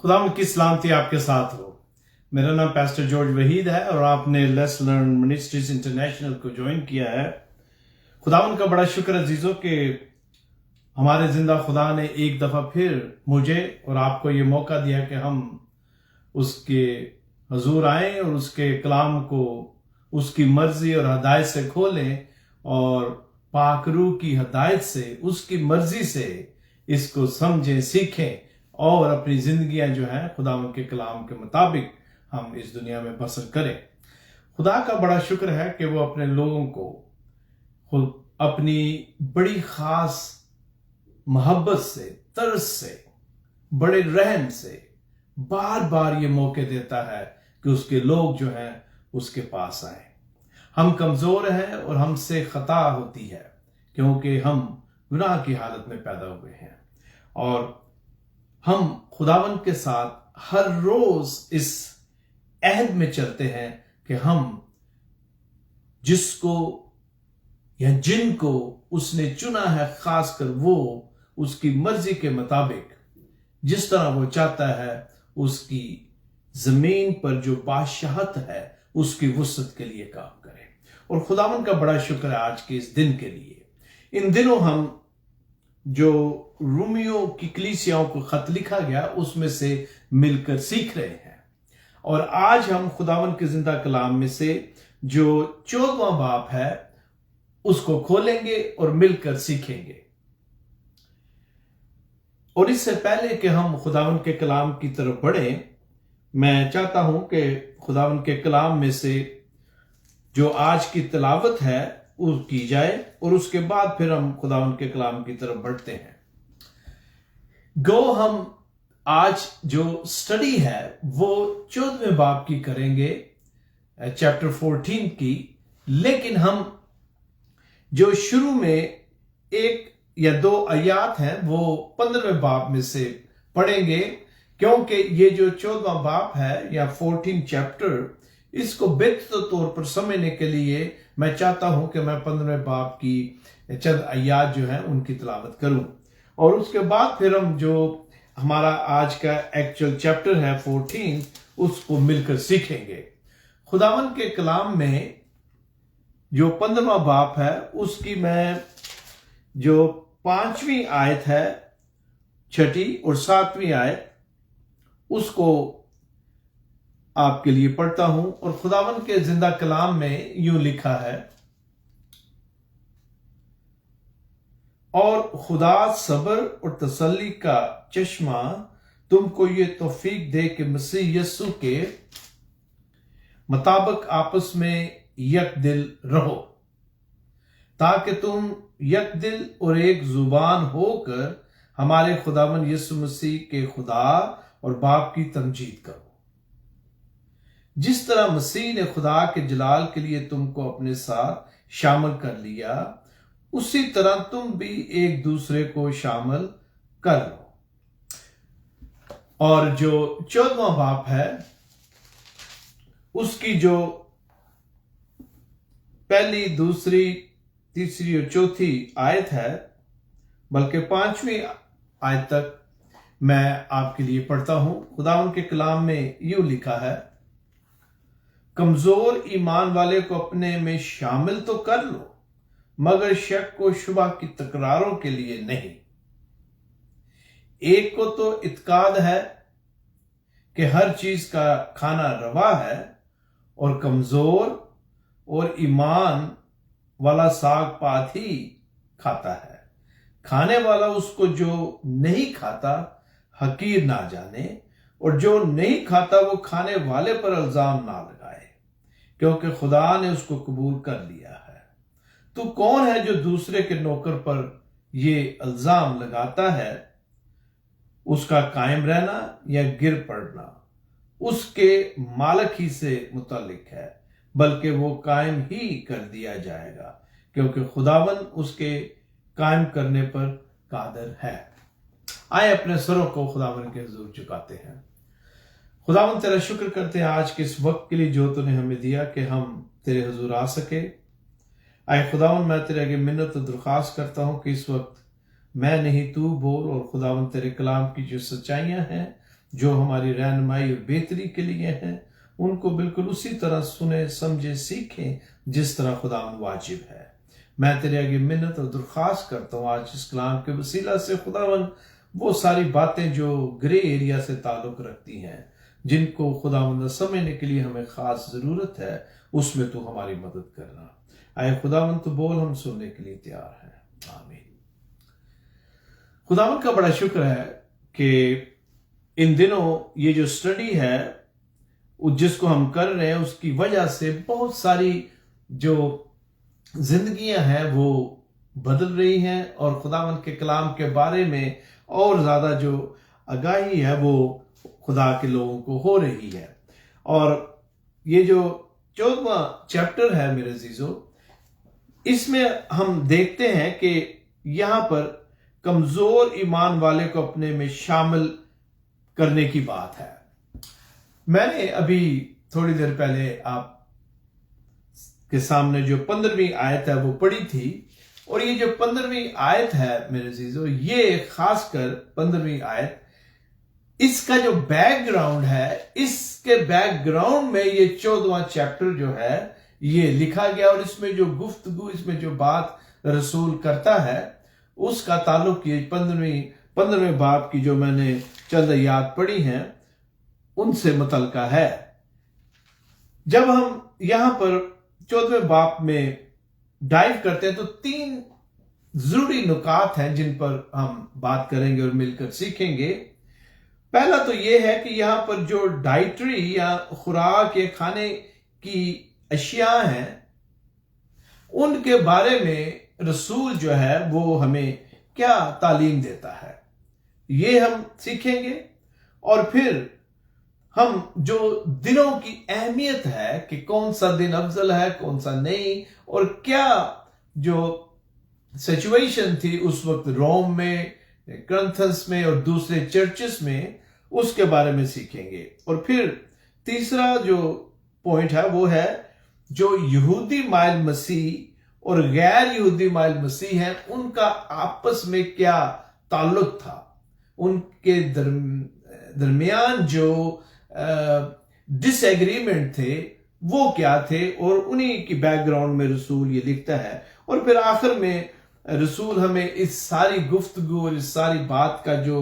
खुदावंद की सलामती आपके साथ हो। मेरा नाम पास्टर जॉर्ज वहीद है और आपने लेट्स लर्न मिनिस्ट्रीज इंटरनेशनल को ज्वाइन किया है। खुदावंद का बड़ा शुक्र अजीजों कि हमारे जिंदा खुदा ने एक दफा फिर मुझे और आपको ये मौका दिया कि हम उसके हजूर आए और उसके कलाम को उसकी मर्जी और हदायत से खोलें और पाक रूह की हदायत से उसकी मर्जी से इसको समझें, सीखें और अपनी जिंदगियां जो हैं खुदावंद के कलाम के मुताबिक हम इस दुनिया में बसर करें। खुदा का बड़ा शुक्र है कि वो अपने लोगों को खुद अपनी बड़ी खास मोहब्बत से, तरस से, बड़े रहम से बार बार ये मौके देता है कि उसके लोग जो हैं उसके पास आए। हम कमजोर हैं और हमसे खता होती है क्योंकि हम गुनाह की हालत में पैदा हुए हैं और हम खुदावंद के साथ हर रोज इस अहद में चलते हैं कि हम जिसको या जिनको उसने चुना है, खासकर वो उसकी मर्जी के मुताबिक जिस तरह वो चाहता है उसकी जमीन पर जो बादशाहत है उसकी वुसअत के लिए काम करें। और खुदावंद का बड़ा शुक्र है आज के इस दिन के लिए। इन दिनों हम जो रोमियो की कलीसियाओं को खत लिखा गया उसमें से मिलकर सीख रहे हैं और आज हम खुदावंद के जिंदा कलाम में से जो 14वां बाब है उसको खोलेंगे और मिलकर सीखेंगे। और इससे पहले कि हम खुदावंद के कलाम की तरफ बढ़ें, मैं चाहता हूं कि खुदावंद के कलाम में से जो आज की तिलावत है वो की जाए और उसके बाद फिर हम खुदावंद के कलाम की तरफ बढ़ते हैं। हम आज जो स्टडी है वो 14वें बाब की करेंगे, चैप्टर 14 की, लेकिन हम जो शुरू में एक या दो आयात हैं वो 15वें बाब में से पढ़ेंगे क्योंकि ये जो 14वां बाब है या 14 चैप्टर, इसको बेहतर तौर पर समझने के लिए मैं चाहता हूं कि मैं 15वें बाब की चंद आयात जो है उनकी तिलावत करूं और उसके बाद फिर हम जो हमारा आज का एक्चुअल चैप्टर है 14 उसको मिलकर सीखेंगे। खुदावंद के कलाम में जो 15वां बाब है उसकी मैं जो 5वीं आयत है, 6ठी और 7वीं आयत उसको आपके लिए पढ़ता हूं और खुदावंद के जिंदा कलाम में यूं लिखा है, और खुदा सब्र और तसल्ली का चश्मा तुमको ये तौफीक दे कि मसीह यस्सु के मुताबिक आपस में यक दिल रहो ताकि तुम यक दिल और एक जुबान होकर हमारे खुदावंद यीशु मसीह के खुदा और बाप की तमजीद करो। जिस तरह मसीह ने खुदा के जलाल के लिए तुमको अपने साथ शामिल कर लिया उसी तरह तुम भी एक दूसरे को शामिल कर लो। और जो 14वां बाब है उसकी जो पहली, दूसरी, तीसरी और चौथी आयत है, बल्कि 5वीं आयत तक मैं आपके लिए पढ़ता हूं। खुदावंद के कलाम में यूं लिखा है, कमजोर ईमान वाले को अपने में शामिल तो कर लो मगर शक को शुबा की तकरारों के लिए नहीं। एक को तो इत्काद है कि हर चीज का खाना रवा है और कमजोर और ईमान वाला साग पात ही खाता है। खाने वाला उसको जो नहीं खाता हकीर ना जाने और जो नहीं खाता वो खाने वाले पर इल्जाम ना लगाए क्योंकि खुदा ने उसको कबूल कर लिया है। तो कौन है जो दूसरे के नौकर पर ये इल्जाम लगाता है? उसका कायम रहना या गिर पड़ना उसके मालिक ही से मुतालिक है, बल्कि वो कायम ही कर दिया जाएगा क्योंकि खुदावंद उसके कायम करने पर कादर है। आए अपने सरों को खुदावंद के हुजूर झुकाते हैं। खुदावंद तेरा शुक्र करते हैं आज के इस वक्त के लिए जो तूने हमें दिया कि हम तेरे हुजूर आ सके। आए खुदावंद मैं तेरे आगे मिन्नत और दरख्वास्त करता हूं कि इस वक्त मैं नहीं तू बोल और खुदावंद तेरे कलाम की जो सच्चाइयां हैं جو ہماری رہنمائی اور بہتری کے لیے ہیں، ان کو بالکل اسی طرح سنیں، سمجھیں، سیکھیں جس طرح خداوند واجب ہے۔ میں تیرے آگے منت اور درخواست کرتا ہوں آج اس کلام کے وسیلہ سے خداوند وہ ساری باتیں جو گرے ایریا سے تعلق رکھتی ہیں، جن کو خداوند سمجھنے کے لیے ہمیں خاص ضرورت ہے، اس میں تو ہماری مدد کرنا۔ اے خداوند تو بول، ہم سننے کے لیے تیار ہیں۔ آمین۔ خداوند کا بڑا شکر ہے کہ ان دنوں یہ جو سٹڈی ہے جس کو ہم کر رہے ہیں، اس کی وجہ سے بہت ساری جو زندگیاں ہیں وہ بدل رہی ہیں، اور خداوند کے کلام کے بارے میں اور زیادہ جو آگاہی ہے وہ خدا کے لوگوں کو ہو رہی ہے۔ اور یہ جو 14واں چیپٹر ہے میرے عزیزو، اس میں ہم دیکھتے ہیں کہ یہاں پر کمزور ایمان والے کو اپنے میں شامل کرنے کی بات ہے۔ میں نے ابھی تھوڑی دیر پہلے آپ کے سامنے جو 15ویں آیت ہے وہ پڑھی تھی، اور یہ جو 15ویں آیت ہے میرے عزیزو، یہ خاص کر 15ویں آیت، اس کا جو بیک گراؤنڈ ہے، اس کے بیک گراؤنڈ میں یہ 14واں چیپٹر جو ہے یہ لکھا گیا، اور اس میں جو گفتگو، اس میں جو بات رسول کرتا ہے، اس کا تعلق یہ 15ویں باب کی جو میں نے چند آیات پڑھی ہیں ان سے متعلقہ ہے۔ جب ہم یہاں پر 14ویں باب میں ڈائیو کرتے ہیں تو 3 ضروری نکات ہیں جن پر ہم بات کریں گے اور مل کر سیکھیں گے۔ پہلا تو یہ ہے کہ یہاں پر جو ڈائٹری یا خوراک یا کھانے کی اشیاء ہیں، ان کے بارے میں رسول جو ہے وہ ہمیں کیا تعلیم دیتا ہے، یہ ہم سیکھیں گے۔ اور پھر ہم جو دنوں کی اہمیت ہے کہ کون سا دن افضل ہے، کون سا نہیں، اور کیا جو سچویشن تھی اس وقت روم میں، کرنتھس میں اور دوسرے چرچز میں، اس کے بارے میں سیکھیں گے۔ اور پھر تیسرا جو پوائنٹ ہے وہ ہے جو یہودی مائل مسیح اور غیر یہودی مائل مسیح ہیں، ان کا آپس میں کیا تعلق تھا، ان کے درمیان جو ڈس ایگریمنٹ تھے وہ کیا تھے، اور انہی کی بیک گراؤنڈ میں رسول یہ لکھتا ہے۔ اور پھر آخر میں رسول ہمیں اس ساری گفتگو اور اس ساری بات کا جو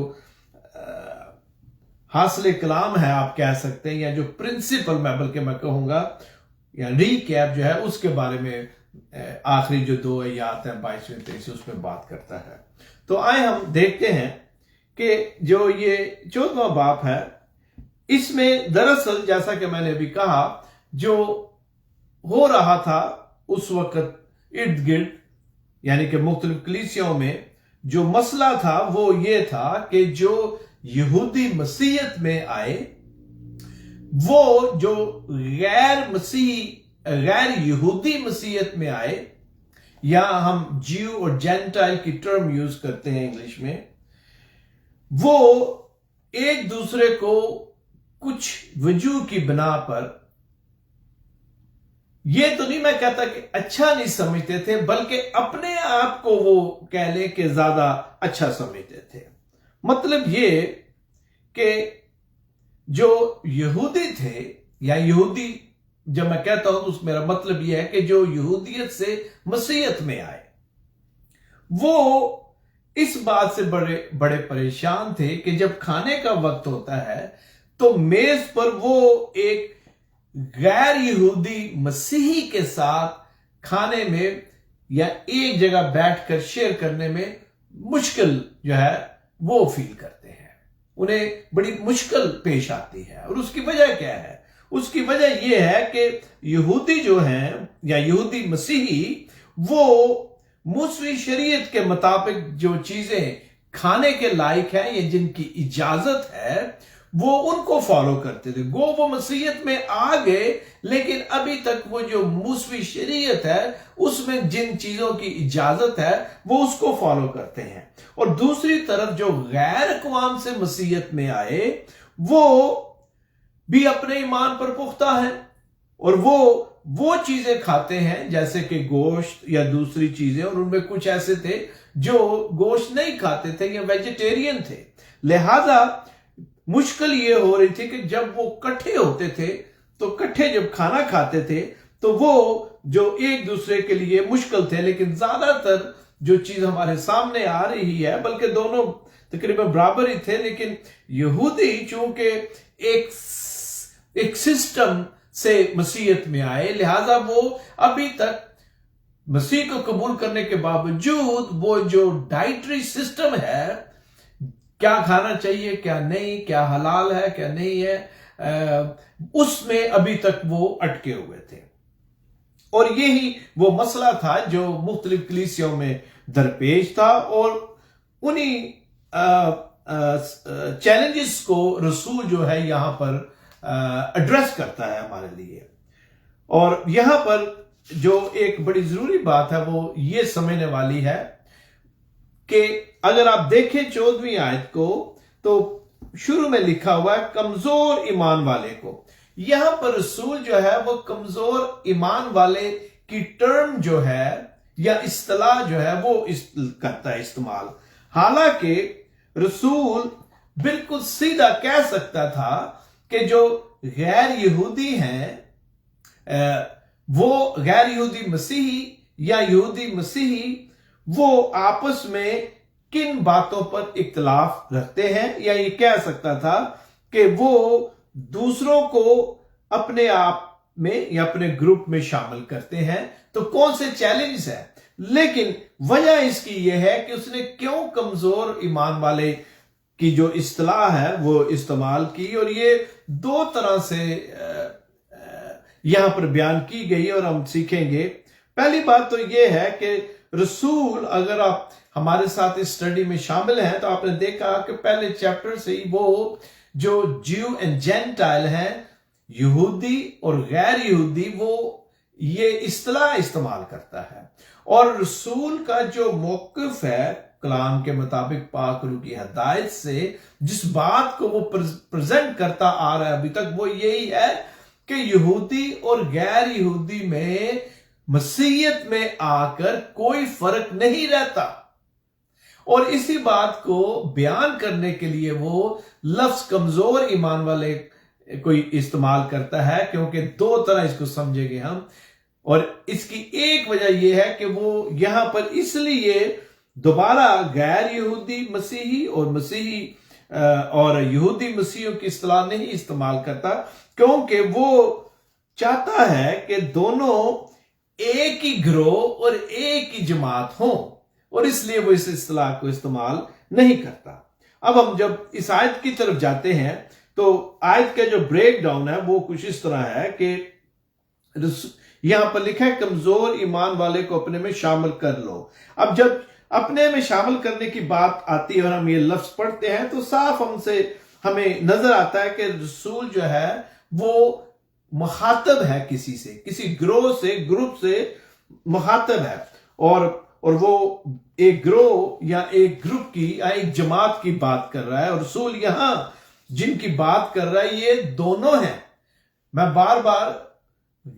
حاصل کلام ہے آپ کہہ سکتے ہیں، یا جو پرنسپل میں بلکہ میں کہوں گا یا ری کیپ جو ہے، اس کے بارے میں آخری جو 2 آیات ہیں 22ویں 23 اس میں بات کرتا ہے۔ تو آئے ہم دیکھتے ہیں کہ جو یہ 14واں باب ہے، اس میں دراصل جیسا کہ میں نے ابھی کہا جو ہو رہا تھا اس وقت ارد گرد، یعنی کہ مختلف کلیسیوں میں جو مسئلہ تھا وہ یہ تھا کہ جو یہودی مسیحیت میں آئے، وہ جو غیر یہودی مسیحیت میں آئے، یا ہم جیو اور جینٹائل کی ٹرم یوز کرتے ہیں انگلش میں، وہ ایک دوسرے کو کچھ وجوہ کی بنا پر، یہ تو نہیں میں کہتا کہ اچھا نہیں سمجھتے تھے، بلکہ اپنے آپ کو وہ کہہ لیں کہ زیادہ اچھا سمجھتے تھے۔ مطلب یہ کہ جو یہودی تھے، یا یہودی جب میں کہتا ہوں تو اس میرا مطلب یہ ہے کہ جو یہودیت سے مسیحیت میں آئے، وہ اس بات سے بڑے پریشان تھے کہ جب کھانے کا وقت ہوتا ہے تو میز پر وہ ایک غیر یہودی مسیحی کے ساتھ کھانے میں یا ایک جگہ بیٹھ کر شیئر کرنے میں مشکل جو ہے وہ فیل کرتے ہیں، انہیں بڑی مشکل پیش آتی ہے۔ اور اس کی وجہ کیا ہے؟ اس کی وجہ یہ ہے کہ یہودی جو ہیں یا یہودی مسیحی، وہ موسوی شریعت کے مطابق جو چیزیں کھانے کے لائق ہیں یا جن کی اجازت ہے وہ ان کو فالو کرتے تھے۔ گو وہ مسیحیت میں آ گئے، لیکن ابھی تک وہ جو موسوی شریعت ہے اس میں جن چیزوں کی اجازت ہے وہ اس کو فالو کرتے ہیں۔ اور دوسری طرف جو غیر اقوام سے مسیحیت میں آئے، وہ بھی اپنے ایمان پر پختہ ہیں، اور وہ چیزیں کھاتے ہیں جیسے کہ گوشت یا دوسری چیزیں، اور ان میں کچھ ایسے تھے جو گوشت نہیں کھاتے تھے یا ویجیٹیرین تھے۔ لہذا मुश्किल ये हो रही थी कि जब वो इकट्ठे होते थे तो इकट्ठे जब खाना खाते थे तो वो जो एक दूसरे के लिए मुश्किल थे, लेकिन ज्यादातर जो चीज हमारे सामने आ रही है, बल्कि दोनों तकरीबन बराबर ही थे, लेकिन यहूदी चूंकि एक सिस्टम से मसीहत में आए, लिहाजा वो अभी तक मसीह को कबूल करने के बावजूद वो जो डाइटरी सिस्टम है, क्या खाना चाहिए क्या नहीं, क्या हलाल है क्या नहीं है, उसमें अभी तक वो अटके हुए थे। और यही वो मसला था जो मुख्तलिफ कलीसियाओं में दरपेश था, और उन्हीं चैलेंजेस को रसूल जो है यहां पर एड्रेस करता है हमारे लिए। और यहां पर जो एक बड़ी जरूरी बात है वो ये समझने वाली है कि अगर आप देखें 14वीं आयत को, तो शुरू में लिखा हुआ है कमजोर ईमान वाले को। यहां पर रसूल जो है वो कमजोर ईमान वाले की टर्म जो है या इस्तिलाह जो है वो करता है इस्तेमाल। हालांकि रसूल बिल्कुल सीधा कह सकता था कि जो गैर यहूदी हैं, वो गैर यहूदी मसीही या यहूदी मसीही वो आपस में किन बातों पर इख्तिलाफ रखते हैं, या ये कह सकता था कि वो दूसरों को अपने आप में या अपने ग्रुप में शामिल करते हैं, तो कौन से चैलेंज है। लेकिन वजह इसकी यह है कि उसने क्यों कमजोर ईमान वाले की जो इस्तिलाह है वो इस्तेमाल की, और ये दो तरह से यहां पर बयान की गई और हम सीखेंगे। पहली बात तो ये है कि रसूल, अगर आप हमारे साथ इस स्टडी में शामिल हैं तो आपने देखा कि पहले चैप्टर से ही वो जो ज्यू एंड जेंटाइल हैं, यहूदी और गैर यहूदी, वो ये इस्तिलाह इस्तेमाल करता है। और रसूल का जो मौक़िफ़ है कलाम के मुताबिक पाक रूह की हदायत से, जिस बात को वो प्रेजेंट करता आ रहा है अभी तक, वो यही है कि यहूदी और गैर यहूदी में मसीहत में आकर कोई फर्क नहीं रहता। और इसी बात को बयान करने के लिए वो लफ्ज कमजोर ईमान वाले कोई इस्तेमाल करता है, क्योंकि दो तरह इसको समझेंगे हम। और इसकी एक वजह यह है कि वो यहां पर इसलिए दोबारा गैर यहूदी मसीही और मसीही और यहूदी मसीहियों की इस्तिलाह नहीं इस्तेमाल करता, क्योंकि वो चाहता है कि दोनों एक ही ग्रोह और एक ही जमात हो, और इसलिए वो इस इस्तिलाह को इस्तेमाल नहीं करता। अब हम जब इस आयत की तरफ जाते हैं तो आयत का जो ब्रेक डाउन है वो कुछ इस तरह है कि यहां पर लिखा है कमजोर ईमान वाले को अपने में शामिल कर लो। अब जब अपने में शामिल करने की बात आती है और हम ये लफ्ज पढ़ते हैं तो साफ हमें नजर आता है कि रसूल जो है वो मुखातब है किसी से, किसी ग्रोह से, ग्रुप से मुखातब है, और वो एक ग्रोह या एक ग्रुप की या एक जमात की बात कर रहा है। और रसूल यहां जिनकी बात कर रहा है ये दोनों हैं। मैं बार बार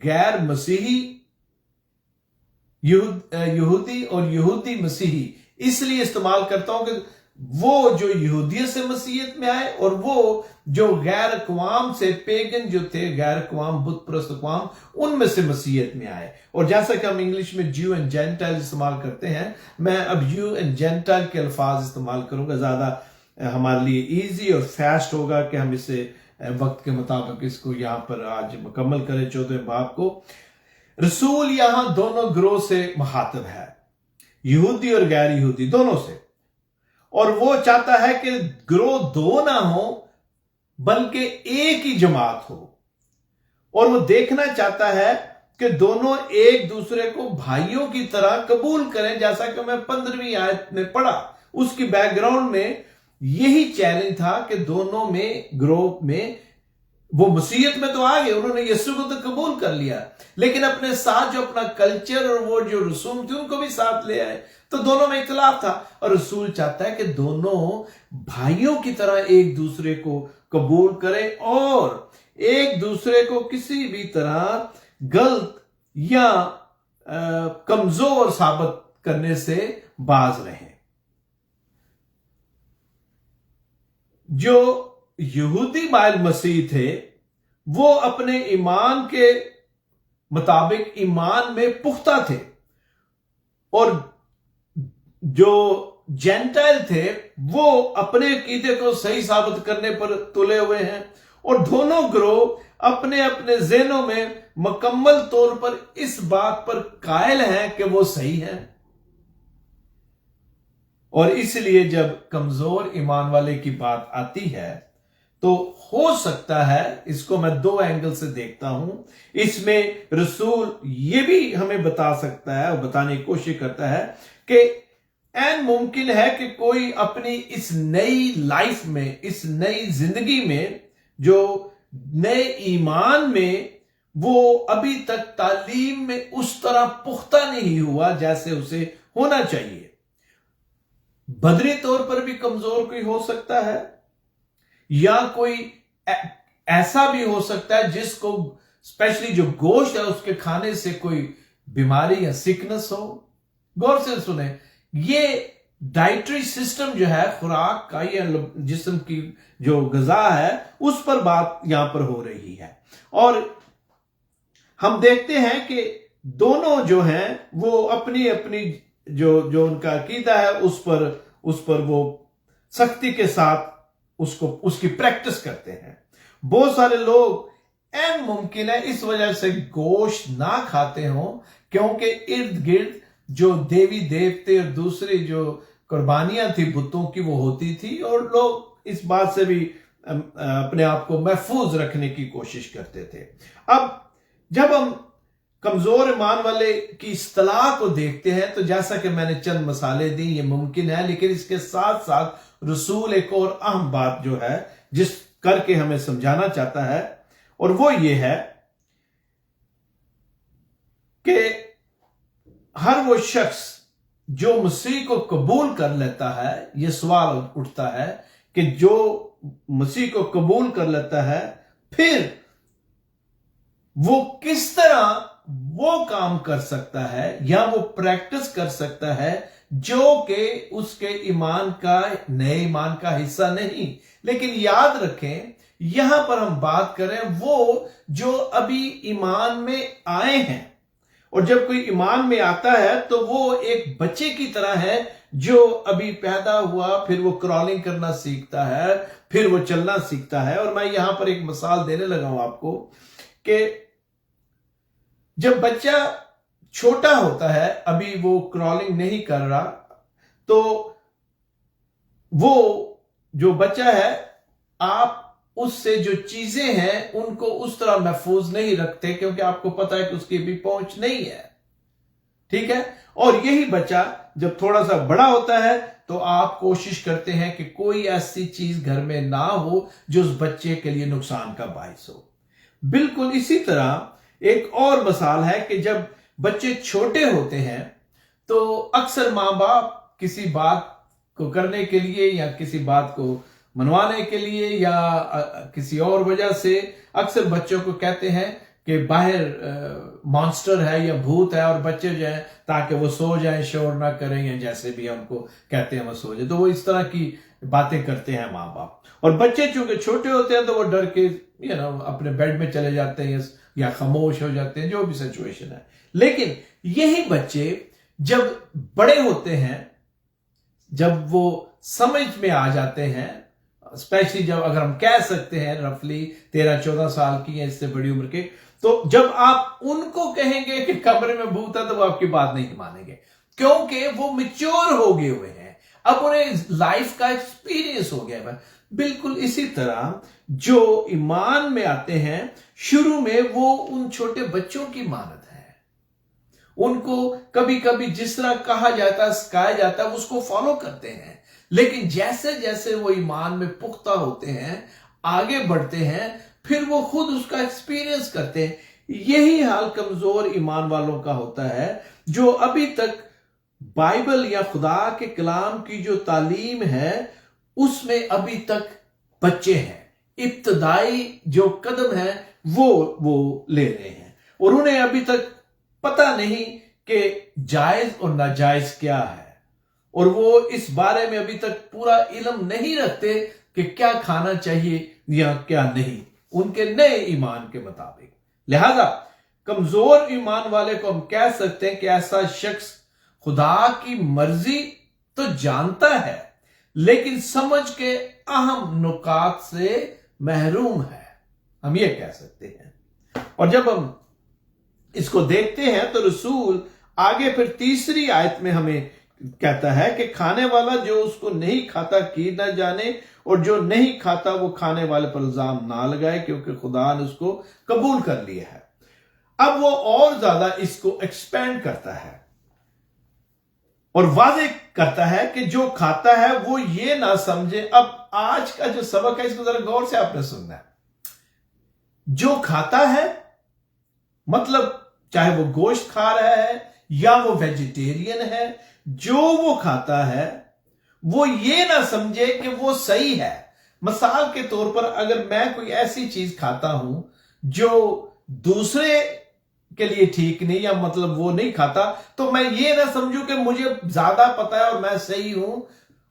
गैर मसीही यहूदी और यहूदी मसीही इसलिए इस्तेमाल करता हूं कि वो जो यहूदियत से मसीहत में आए और वो जो गैर अक़वाम से, पेगन जो थे, गैर अक़वाम बुत परस्त अक़वाम, उनमें से मसीहत में आए। और जैसा कि हम इंग्लिश में ज्यू एंड जेंटाइल इस्तेमाल करते हैं, मैं अब ज्यू एंड जेंटाइल के अल्फाज इस्तेमाल करूंगा, ज्यादा हमारे लिए इजी और फास्ट होगा कि हम इसे वक्त के मुताबिक इसको यहां पर आज मुकम्मल करें 14वें बाब को। रसूल यहां दोनों ग्रोह से मुखातब है, यहूदी और गैर यहूदी दोनों से, और वो चाहता है कि ग्रोह दो ना हो बल्कि एक ही जमात हो। और वो देखना चाहता है कि दोनों एक दूसरे को भाइयों की तरह कबूल करें, जैसा कि मैं 15वीं आयत में पढ़ा। उसकी बैकग्राउंड में यही चैलेंज था कि दोनों में ग्रोह में वो मसीहत में तो आ गए, उन्होंने यीशु को तो कबूल कर लिया, लेकिन अपने साथ जो अपना कल्चर और वो जो रसूम थे उनको भी साथ ले आए, तो दोनों में इख्तिलाफ था। और रसूल चाहता है कि दोनों भाइयों की तरह एक दूसरे को कबूल करें और एक दूसरे को किसी भी तरह गलत या कमजोर साबित करने से बाज रहें। जो यहूदी बाइल मसीह थे वो अपने ईमान के मुताबिक ईमान में पुख्ता थे, और जो जेंटाइल थे वो अपने अकीदे को सही साबित करने पर तुले हुए हैं, और दोनों ग्रोह अपने अपने ज़हनों में मुकम्मल तौर पर इस बात पर कायल हैं कि वो सही है। और इसलिए जब कमजोर ईमान वाले की बात आती है तो हो सकता है, इसको मैं दो एंगल से देखता हूं, इसमें रसूल ये भी हमें बता सकता है और बताने की कोशिश करता है कि ऐन मुमकिन है कि कोई अपनी इस नई लाइफ में, इस नई जिंदगी में, जो नए ईमान में, वो अभी तक तालीम में उस तरह पुख्ता नहीं हुआ जैसे उसे होना चाहिए। बदरी तौर पर भी कमजोर कोई हो सकता है, या कोई ऐसा भी हो सकता है जिसको स्पेशली जो गोश्त है उसके खाने से कोई बीमारी या सिकनेस हो। गौर से सुने, ये डाइटरी सिस्टम जो है, खुराक का या जिस्म की जो गजा है, उस पर बात यहां पर हो रही है। और हम देखते हैं कि दोनों जो हैं वो अपनी अपनी जो उनका अकीदा है उस पर वो सख्ती के साथ उसकी प्रैक्टिस करते हैं। बहुत सारे लोग ऐन मुमकिन है इस वजह से गोश्त ना खाते हो क्योंकि इर्द गिर्द जो देवी देवते और दूसरी जो कुर्बानियां थी बुतों की वो होती थी, और लोग इस बात से भी अपने आप को महफूज रखने की कोशिश करते थे। अब जब हम कमजोर ईमान वाले की इस्तिलाह को देखते हैं तो जैसा कि मैंने चंद मसाले दी, ये मुमकिन है, लेकिन इसके साथ साथ रसूल एक और अहम बात जो है जिस करके हमें समझाना चाहता है, और वो ये है कि हर वो शख्स जो मसीह को कबूल कर लेता है, ये सवाल उठता है कि जो मसीह को कबूल कर लेता है फिर वो किस तरह वो काम कर सकता है या वो प्रैक्टिस कर सकता है जो कि उसके ईमान का, नए ईमान का हिस्सा नहीं। लेकिन याद रखें, यहां पर हम बात करें वो जो अभी ईमान में आए हैं, और जब कोई ईमान में आता है तो वो एक बच्चे की तरह है जो अभी पैदा हुआ, फिर वो क्रॉलिंग करना सीखता है, फिर वो चलना सीखता है। और मैं यहां पर एक मिसाल देने लगा हूं आपको कि जब बच्चा छोटा होता है, अभी वो क्रॉलिंग नहीं कर रहा, तो वो जो बच्चा है, आप उससे जो चीजें हैं उनको उस तरह महफूज नहीं रखते क्योंकि आपको पता है कि उसकी भी पहुंच नहीं है, ठीक है। और यही बच्चा जब थोड़ा सा बड़ा होता है तो आप कोशिश करते हैं कि कोई ऐसी चीज घर में ना हो जो उस बच्चे के लिए नुकसान का बायस हो। बिल्कुल इसी तरह एक और मिसाल है कि जब बच्चे छोटे होते हैं तो अक्सर मां बाप किसी बात को करने के लिए या किसी बात को मनवाने के लिए या किसी और वजह से अक्सर बच्चों को कहते हैं कि बाहर मॉन्स्टर है या भूत है, और बच्चे जो है ताकि वो सो जाएं, शोर ना करें, या जैसे भी हमको कहते हैं वो सो जाए, तो वो इस तरह की बातें करते हैं माँ बाप। और बच्चे चूंकि छोटे होते हैं तो वो डर के अपने बेड में चले जाते हैं या खामोश हो जाते हैं, जो भी सिचुएशन है। लेकिन यही बच्चे जब बड़े होते हैं, जब वो समझ में आ जाते हैं, स्पेशली जब अगर हम कह सकते हैं रफली 13-14 साल की या इससे बड़ी उम्र के, तो जब आप उनको कहेंगे कि कमरे में भूत है तो वो आपकी बात नहीं मानेंगे क्योंकि वो मैच्योर हो गए हुए हैं, अब उन्हें लाइफ का एक्सपीरियंस हो गया है। बिल्कुल इसी तरह जो ईमान में आते हैं शुरू में वो उन छोटे बच्चों की मानत है, उनको कभी कभी जिस तरह कहा जाता है, सिखाया जाता है, उसको फॉलो करते हैं। लेकिन जैसे जैसे वो ईमान में पुख्ता होते हैं, आगे बढ़ते हैं, फिर वो खुद उसका एक्सपीरियंस करते हैं। यही हाल कमजोर ईमान वालों का होता है जो अभी तक बाइबल या खुदा के कलाम की जो तालीम है उसमें अभी तक बच्चे हैं, इब्तदाई जो कदम है वो ले रहे हैं, और उन्हें अभी तक पता नहीं कि जायज और नाजायज क्या है, और वो इस बारे में अभी तक पूरा इल्म नहीं रखते کہ کیا کھانا چاہیے یا کیا نہیں، ان کے نئے ایمان کے مطابق۔ لہذا کمزور ایمان والے کو ہم کہہ سکتے ہیں کہ ایسا شخص خدا کی مرضی تو جانتا ہے لیکن سمجھ کے اہم نکات سے محروم ہے، ہم یہ کہہ سکتے ہیں۔ اور جب ہم اس کو دیکھتے ہیں تو رسول آگے پھر تیسری آیت میں ہمیں کہتا ہے کہ کھانے والا جو اس کو نہیں کھاتا کی نہ جانے، اور جو نہیں کھاتا وہ کھانے والے پر الزام نہ لگائے، کیونکہ خدا نے اس کو قبول کر لیا ہے۔ اب وہ اور زیادہ اس کو ایکسپینڈ کرتا ہے اور واضح کرتا ہے کہ جو کھاتا ہے وہ یہ نہ سمجھے۔ اب آج کا جو سبق ہے اس کو ذرا غور سے آپ نے سننا ہے۔ جو کھاتا ہے مطلب چاہے وہ گوشت کھا رہا ہے یا وہ ویجیٹیرین ہے، جو وہ کھاتا ہے وہ یہ نہ سمجھے کہ وہ صحیح ہے۔ مثال کے طور پر اگر میں کوئی ایسی چیز کھاتا ہوں جو دوسرے کے لیے ٹھیک نہیں، یا مطلب وہ نہیں کھاتا، تو میں یہ نہ سمجھوں کہ مجھے زیادہ پتا ہے اور میں صحیح ہوں،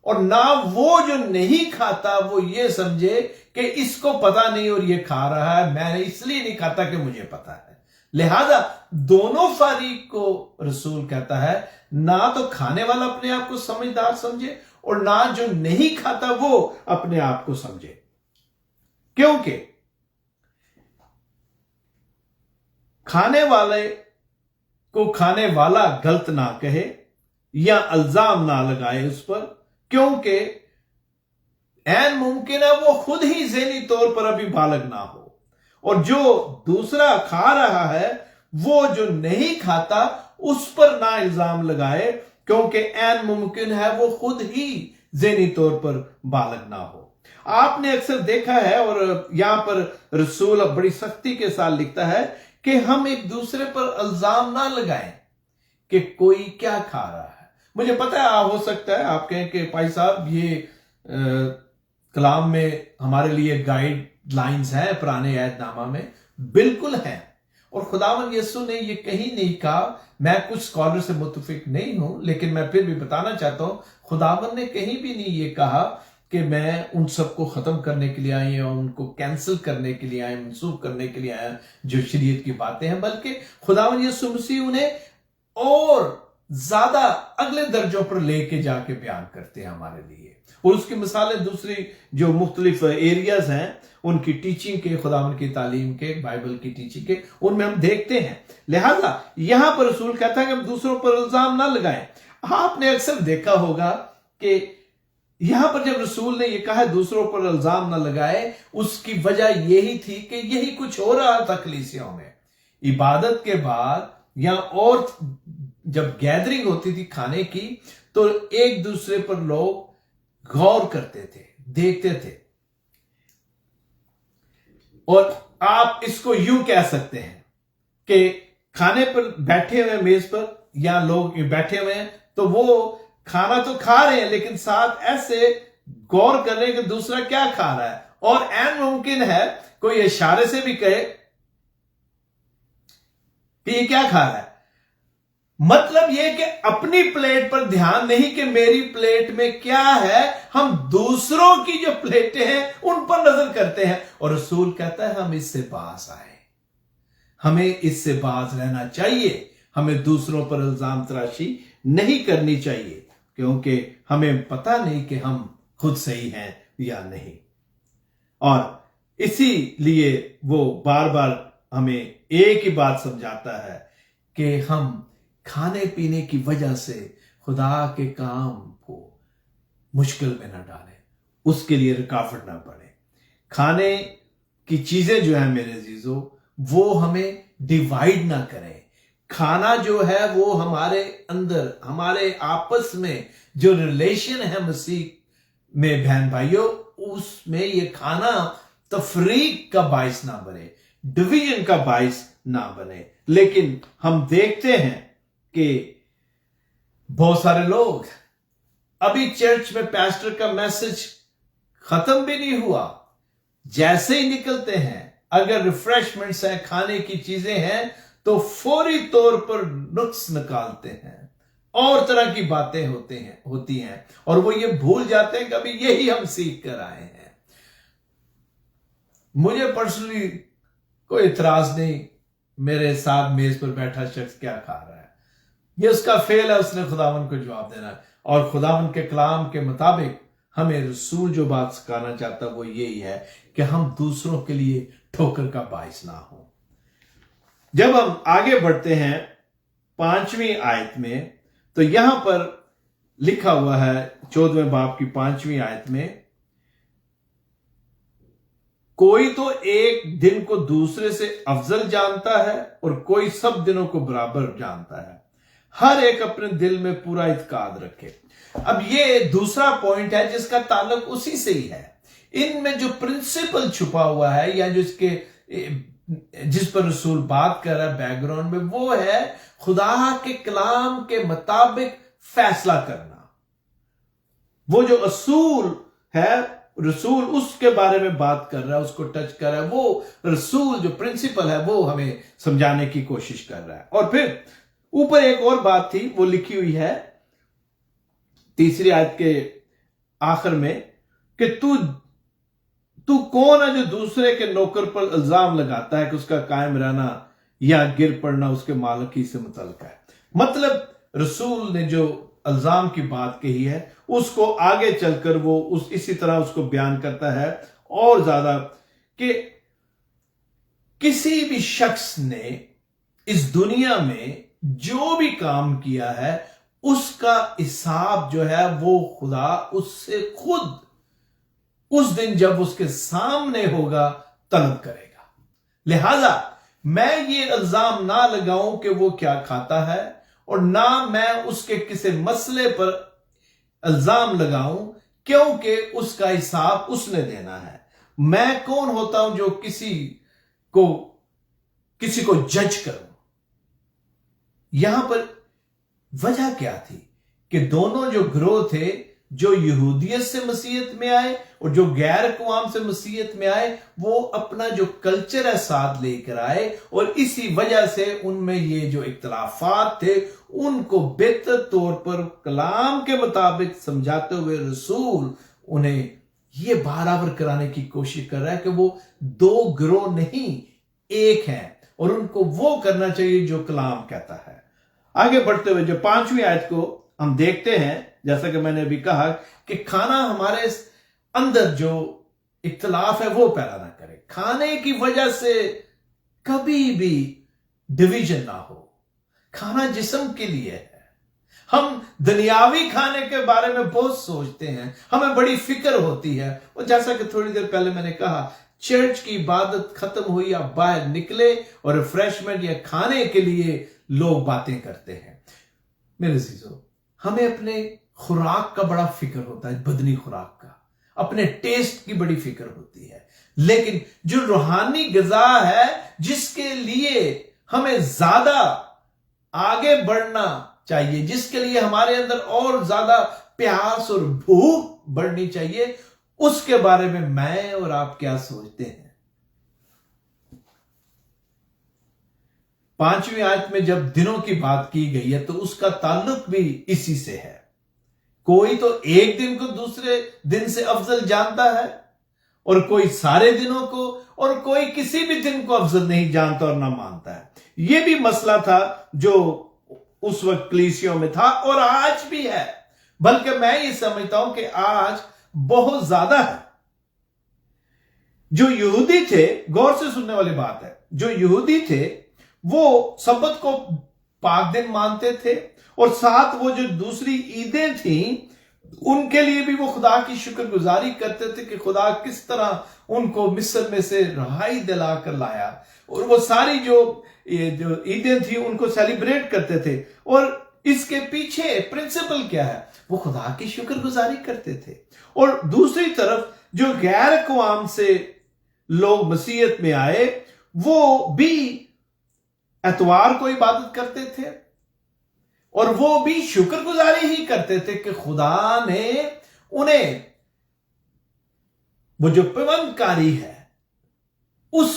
اور نہ وہ جو نہیں کھاتا وہ یہ سمجھے کہ اس کو پتا نہیں اور یہ کھا رہا ہے، میں اس لیے نہیں کھاتا کہ مجھے پتا ہے۔ لہذا دونوں فریق کو رسول کہتا ہے نہ تو کھانے والا اپنے آپ کو سمجھدار سمجھے اور نہ جو نہیں کھاتا وہ اپنے آپ کو سمجھے، کیونکہ کھانے والے کو کھانے والا غلط نہ کہے یا الزام نہ لگائے اس پر، کیونکہ عین ممکن ہے وہ خود ہی ذہنی طور پر ابھی بالغ نہ ہو، اور جو دوسرا کھا رہا ہے وہ جو نہیں کھاتا اس پر نہ الزام لگائے، کیونکہ عین ممکن ہے وہ خود ہی ذہنی طور پر بالغ نہ ہو۔ آپ نے اکثر دیکھا ہے، اور یہاں پر رسول بڑی سختی کے ساتھ لکھتا ہے کہ ہم ایک دوسرے پر الزام نہ لگائیں کہ کوئی کیا کھا رہا ہے۔ مجھے پتا ہے ہو سکتا ہے آپ کہیں کہ بھائی صاحب یہ کلام میں ہمارے لیے گائیڈ لائنز ہیں پرانے عہد نامہ میں، بالکل ہیں، اور خداوند یسوع نے یہ کہیں نہیں کہا۔ میں کچھ اسکالر سے متفق نہیں ہوں، لیکن میں پھر بھی بتانا چاہتا ہوں خداوند نے کہیں بھی نہیں یہ کہا کہ میں ان سب کو ختم کرنے کے لیے آئی ہوں، ان کو کینسل کرنے کے لیے آئے، منسوخ کرنے کے لیے آیا جو شریعت کی باتیں ہیں، بلکہ خداوند یسوع مسیح انہیں اور زیادہ اگلے درجوں پر لے کے جا کے بیان کرتے ہیں ہمارے لیے، اور اس کی مثالیں دوسری جو مختلف ایریاز ہیں ان کی ٹیچنگ کے، خداوند کی تعلیم کے، بائبل کی ٹیچنگ کے، ان میں ہم دیکھتے ہیں۔ لہذا یہاں پر رسول کہتا ہے کہ ہم دوسروں پر الزام نہ لگائیں۔ آپ نے اکثر دیکھا ہوگا کہ یہاں پر جب رسول نے یہ کہا دوسروں پر الزام نہ لگائے، اس کی وجہ یہی تھی کہ یہی کچھ ہو رہا تھا کلیسیوں میں۔ عبادت کے بعد یا اور جب گیدرنگ ہوتی تھی کھانے کی، تو ایک دوسرے پر لوگ غور کرتے تھے، دیکھتے تھے، اور آپ اس کو یوں کہہ سکتے ہیں کہ کھانے پر بیٹھے ہوئے میز پر یا لوگ بیٹھے ہوئے ہیں تو وہ کھانا تو کھا رہے ہیں لیکن ساتھ ایسے غور کر رہے ہیں کہ دوسرا کیا کھا رہا ہے، اور عین ممکن ہے کوئی اشارے سے بھی کہے کہ یہ کیا کھا رہا ہے۔ مطلب یہ کہ اپنی پلیٹ پر دھیان نہیں کہ میری پلیٹ میں کیا ہے، ہم دوسروں کی جو پلیٹیں ہیں ان پر نظر کرتے ہیں، اور رسول کہتا ہے ہم اس سے باز آئے، ہمیں اس سے باز رہنا چاہیے، ہمیں دوسروں پر الزام تراشی نہیں کرنی چاہیے، کیونکہ ہمیں پتہ نہیں کہ ہم خود صحیح ہیں یا نہیں۔ اور اسی لیے وہ بار بار ہمیں ایک ہی بات سمجھاتا ہے کہ ہم کھانے پینے کی وجہ سے خدا کے کام کو مشکل میں نہ ڈالیں، اس کے لیے رکاوٹ نہ پڑے۔ کھانے کی چیزیں جو ہیں میرے عزیزو، وہ ہمیں ڈیوائیڈ نہ کریں۔ کھانا جو ہے وہ ہمارے اندر، ہمارے آپس میں جو ریلیشن ہے مسیح میں بہن بھائیوں، اس میں یہ کھانا تفریق کا باعث نہ بنے، ڈویژن کا باعث نہ بنے۔ لیکن ہم دیکھتے ہیں کہ بہت سارے لوگ ابھی چرچ میں پیسٹر کا میسج ختم بھی نہیں ہوا، جیسے ہی نکلتے ہیں اگر ریفریشمنٹس ہیں، کھانے کی چیزیں ہیں، تو فوری طور پر نقص نکالتے ہیں، اور طرح کی باتیں ہوتی ہیں، اور وہ یہ بھول جاتے ہیں کہ ابھی یہی ہم سیکھ کر آئے ہیں۔ مجھے پرسنلی کوئی اعتراض نہیں میرے ساتھ میز پر بیٹھا شخص کیا کھا رہا ہے، یہ اس کا فعل ہے، اس نے خداوند کو جواب دینا ہے۔ اور خداوند کے کلام کے مطابق ہمیں رسول جو بات سکھانا چاہتا ہے وہ یہی ہے کہ ہم دوسروں کے لیے ٹھوکر کا باعث نہ ہوں۔ جب ہم آگے بڑھتے ہیں 5ویں آیت میں تو یہاں پر لکھا ہوا ہے 14ویں باب کی 5ویں آیت میں، کوئی تو ایک دن کو دوسرے سے افضل جانتا ہے اور کوئی سب دنوں کو برابر جانتا ہے، ہر ایک اپنے دل میں پورا اعتقاد رکھے۔ اب یہ دوسرا پوائنٹ ہے جس کا تعلق اسی سے ہی ہے۔ ان میں جو پرنسپل چھپا ہوا ہے یا جس پر رسول بات کر رہا ہے بیک گراؤنڈ میں، وہ ہے خدا کے کلام کے مطابق فیصلہ کرنا۔ وہ جو اصول ہے رسول اس کے بارے میں بات کر رہا ہے، اس کو ٹچ کر رہا ہے، وہ رسول جو پرنسپل ہے وہ ہمیں سمجھانے کی کوشش کر رہا ہے۔ اور پھر اوپر ایک اور بات تھی وہ لکھی ہوئی ہے 3 آیت کے آخر میں کہ تو کون ہے جو دوسرے کے نوکر پر الزام لگاتا ہے کہ اس کا قائم رہنا یا گر پڑنا اس کے مالک ہی سے متعلق ہے۔ مطلب رسول نے جو الزام کی بات کہی ہے اس کو آگے چل کر وہ اسی طرح اس کو بیان کرتا ہے اور زیادہ کہ کسی بھی شخص نے اس دنیا میں جو بھی کام کیا ہے اس کا حساب جو ہے وہ خدا اس سے خود اس دن جب اس کے سامنے ہوگا طلب کرے گا۔ لہذا میں یہ الزام نہ لگاؤں کہ وہ کیا کھاتا ہے اور نہ میں اس کے کسی مسئلے پر الزام لگاؤں کیونکہ اس کا حساب اس نے دینا ہے۔ میں کون ہوتا ہوں جو کسی کو جج کروں؟ یہاں پر وجہ کیا تھی کہ دونوں جو گروہ تھے، جو یہودیت سے مسیحیت میں آئے اور جو غیر اقوام سے مسیحیت میں آئے، وہ اپنا جو کلچر ہے ساتھ لے کر آئے، اور اسی وجہ سے ان میں یہ جو اختلافات تھے ان کو بہتر طور پر کلام کے مطابق سمجھاتے ہوئے رسول انہیں یہ برابر کرانے کی کوشش کر رہا ہے کہ وہ 2 گروہ نہیں ایک ہیں، اور ان کو وہ کرنا چاہیے جو کلام کہتا ہے۔ آگے بڑھتے ہوئے جو 5ویں آیت کو ہم دیکھتے ہیں، جیسا کہ میں نے ابھی کہا کہ کھانا ہمارے اندر جو اختلاف ہے وہ پیدا نہ کرے، کھانے کی وجہ سے کبھی بھی ڈویژن نہ ہو۔ کھانا جسم کے لیے ہے۔ ہم دنیاوی کھانے کے بارے میں بہت سوچتے ہیں، ہمیں بڑی فکر ہوتی ہے، اور جیسا کہ تھوڑی دیر پہلے میں نے کہا چرچ کی عبادت ختم ہوئی، آپ باہر نکلے اور ریفریشمنٹ یا کھانے کے لیے لوگ باتیں کرتے ہیں۔ میرے عزیزو، ہمیں اپنے خوراک کا بڑا فکر ہوتا ہے، بدنی خوراک کا، اپنے ٹیسٹ کی بڑی فکر ہوتی ہے، لیکن جو روحانی غذا ہے جس کے لیے ہمیں زیادہ آگے بڑھنا چاہیے، جس کے لیے ہمارے اندر اور زیادہ پیاس اور بھوک بڑھنی چاہیے، اس کے بارے میں اور آپ کیا سوچتے ہیں؟ 5ویں آیت میں جب دنوں کی بات کی گئی ہے تو اس کا تعلق بھی اسی سے ہے۔ کوئی تو ایک دن کو دوسرے دن سے افضل جانتا ہے، اور کوئی سارے دنوں کو، اور کوئی کسی بھی دن کو افضل نہیں جانتا اور نہ مانتا ہے۔ یہ بھی مسئلہ تھا جو اس وقت کلیسیوں میں تھا اور آج بھی ہے، بلکہ میں یہ سمجھتا ہوں کہ آج بہت زیادہ ہے۔ جو یہودی تھے، غور سے سننے والی بات ہے، جو یہودی تھے وہ سبت کو پاک دن مانتے تھے، اور ساتھ وہ جو دوسری عیدیں تھیں ان کے لیے بھی وہ خدا کی شکر گزاری کرتے تھے کہ خدا کس طرح ان کو مصر میں سے رہائی دلا کر لایا، اور وہ ساری جو عیدیں تھیں ان کو سیلیبریٹ کرتے تھے۔ اور اس کے پیچھے پرنسپل کیا ہے؟ وہ خدا کی شکر گزاری کرتے تھے۔ اور دوسری طرف جو غیر اقوام سے لوگ مسیحیت میں آئے وہ بھی اتوار کو عبادت کرتے تھے، اور وہ بھی شکر گزاری ہی کرتے تھے کہ خدا نے انہیں وہ جو پیوند کاری ہے اس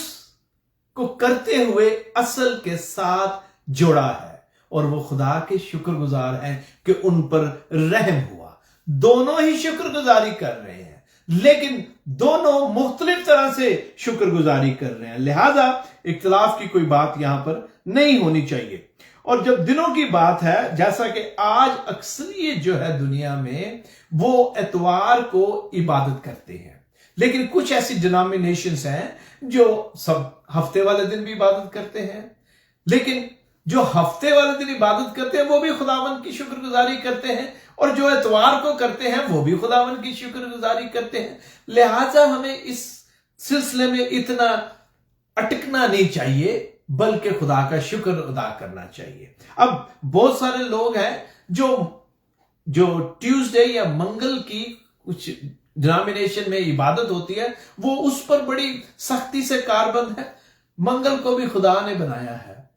کو کرتے ہوئے اصل کے ساتھ جوڑا ہے، اور وہ خدا کے شکر گزار ہیں کہ ان پر رحم ہوا۔ دونوں ہی شکر گزاری کر رہے ہیں، लेकिन दोनों मुख्तलिफ तरह से शुक्रगुजारी कर रहे हैं, लिहाजा इख्तिलाफ की कोई बात यहां पर नहीं होनी चाहिए। और जब दिनों की बात है, जैसा कि आज अक्सरियत जो है दुनिया में वो एतवार को इबादत करते हैं, लेकिन कुछ ऐसी डिनोमिनेशंस हैं जो सब हफ्ते वाले दिन भी इबादत करते हैं, लेकिन जो हफ्ते वाले दिन इबादत करते हैं वो भी खुदावंद की शुक्रगुजारी करते हैं, और जो एतवार को करते हैं वो भी खुदावंद की शुक्रगुजारी करते हैं। लिहाजा हमें इस सिलसिले में इतना अटकना नहीं चाहिए, बल्कि खुदा का शुक्र अदा करना चाहिए। अब बहुत सारे लोग हैं जो ट्यूसडे या मंगल की कुछ डिनोमिनेशन में इबादत होती है, वो उस पर बड़ी सख्ती से कारबंद है। मंगल को भी खुदा ने बनाया है,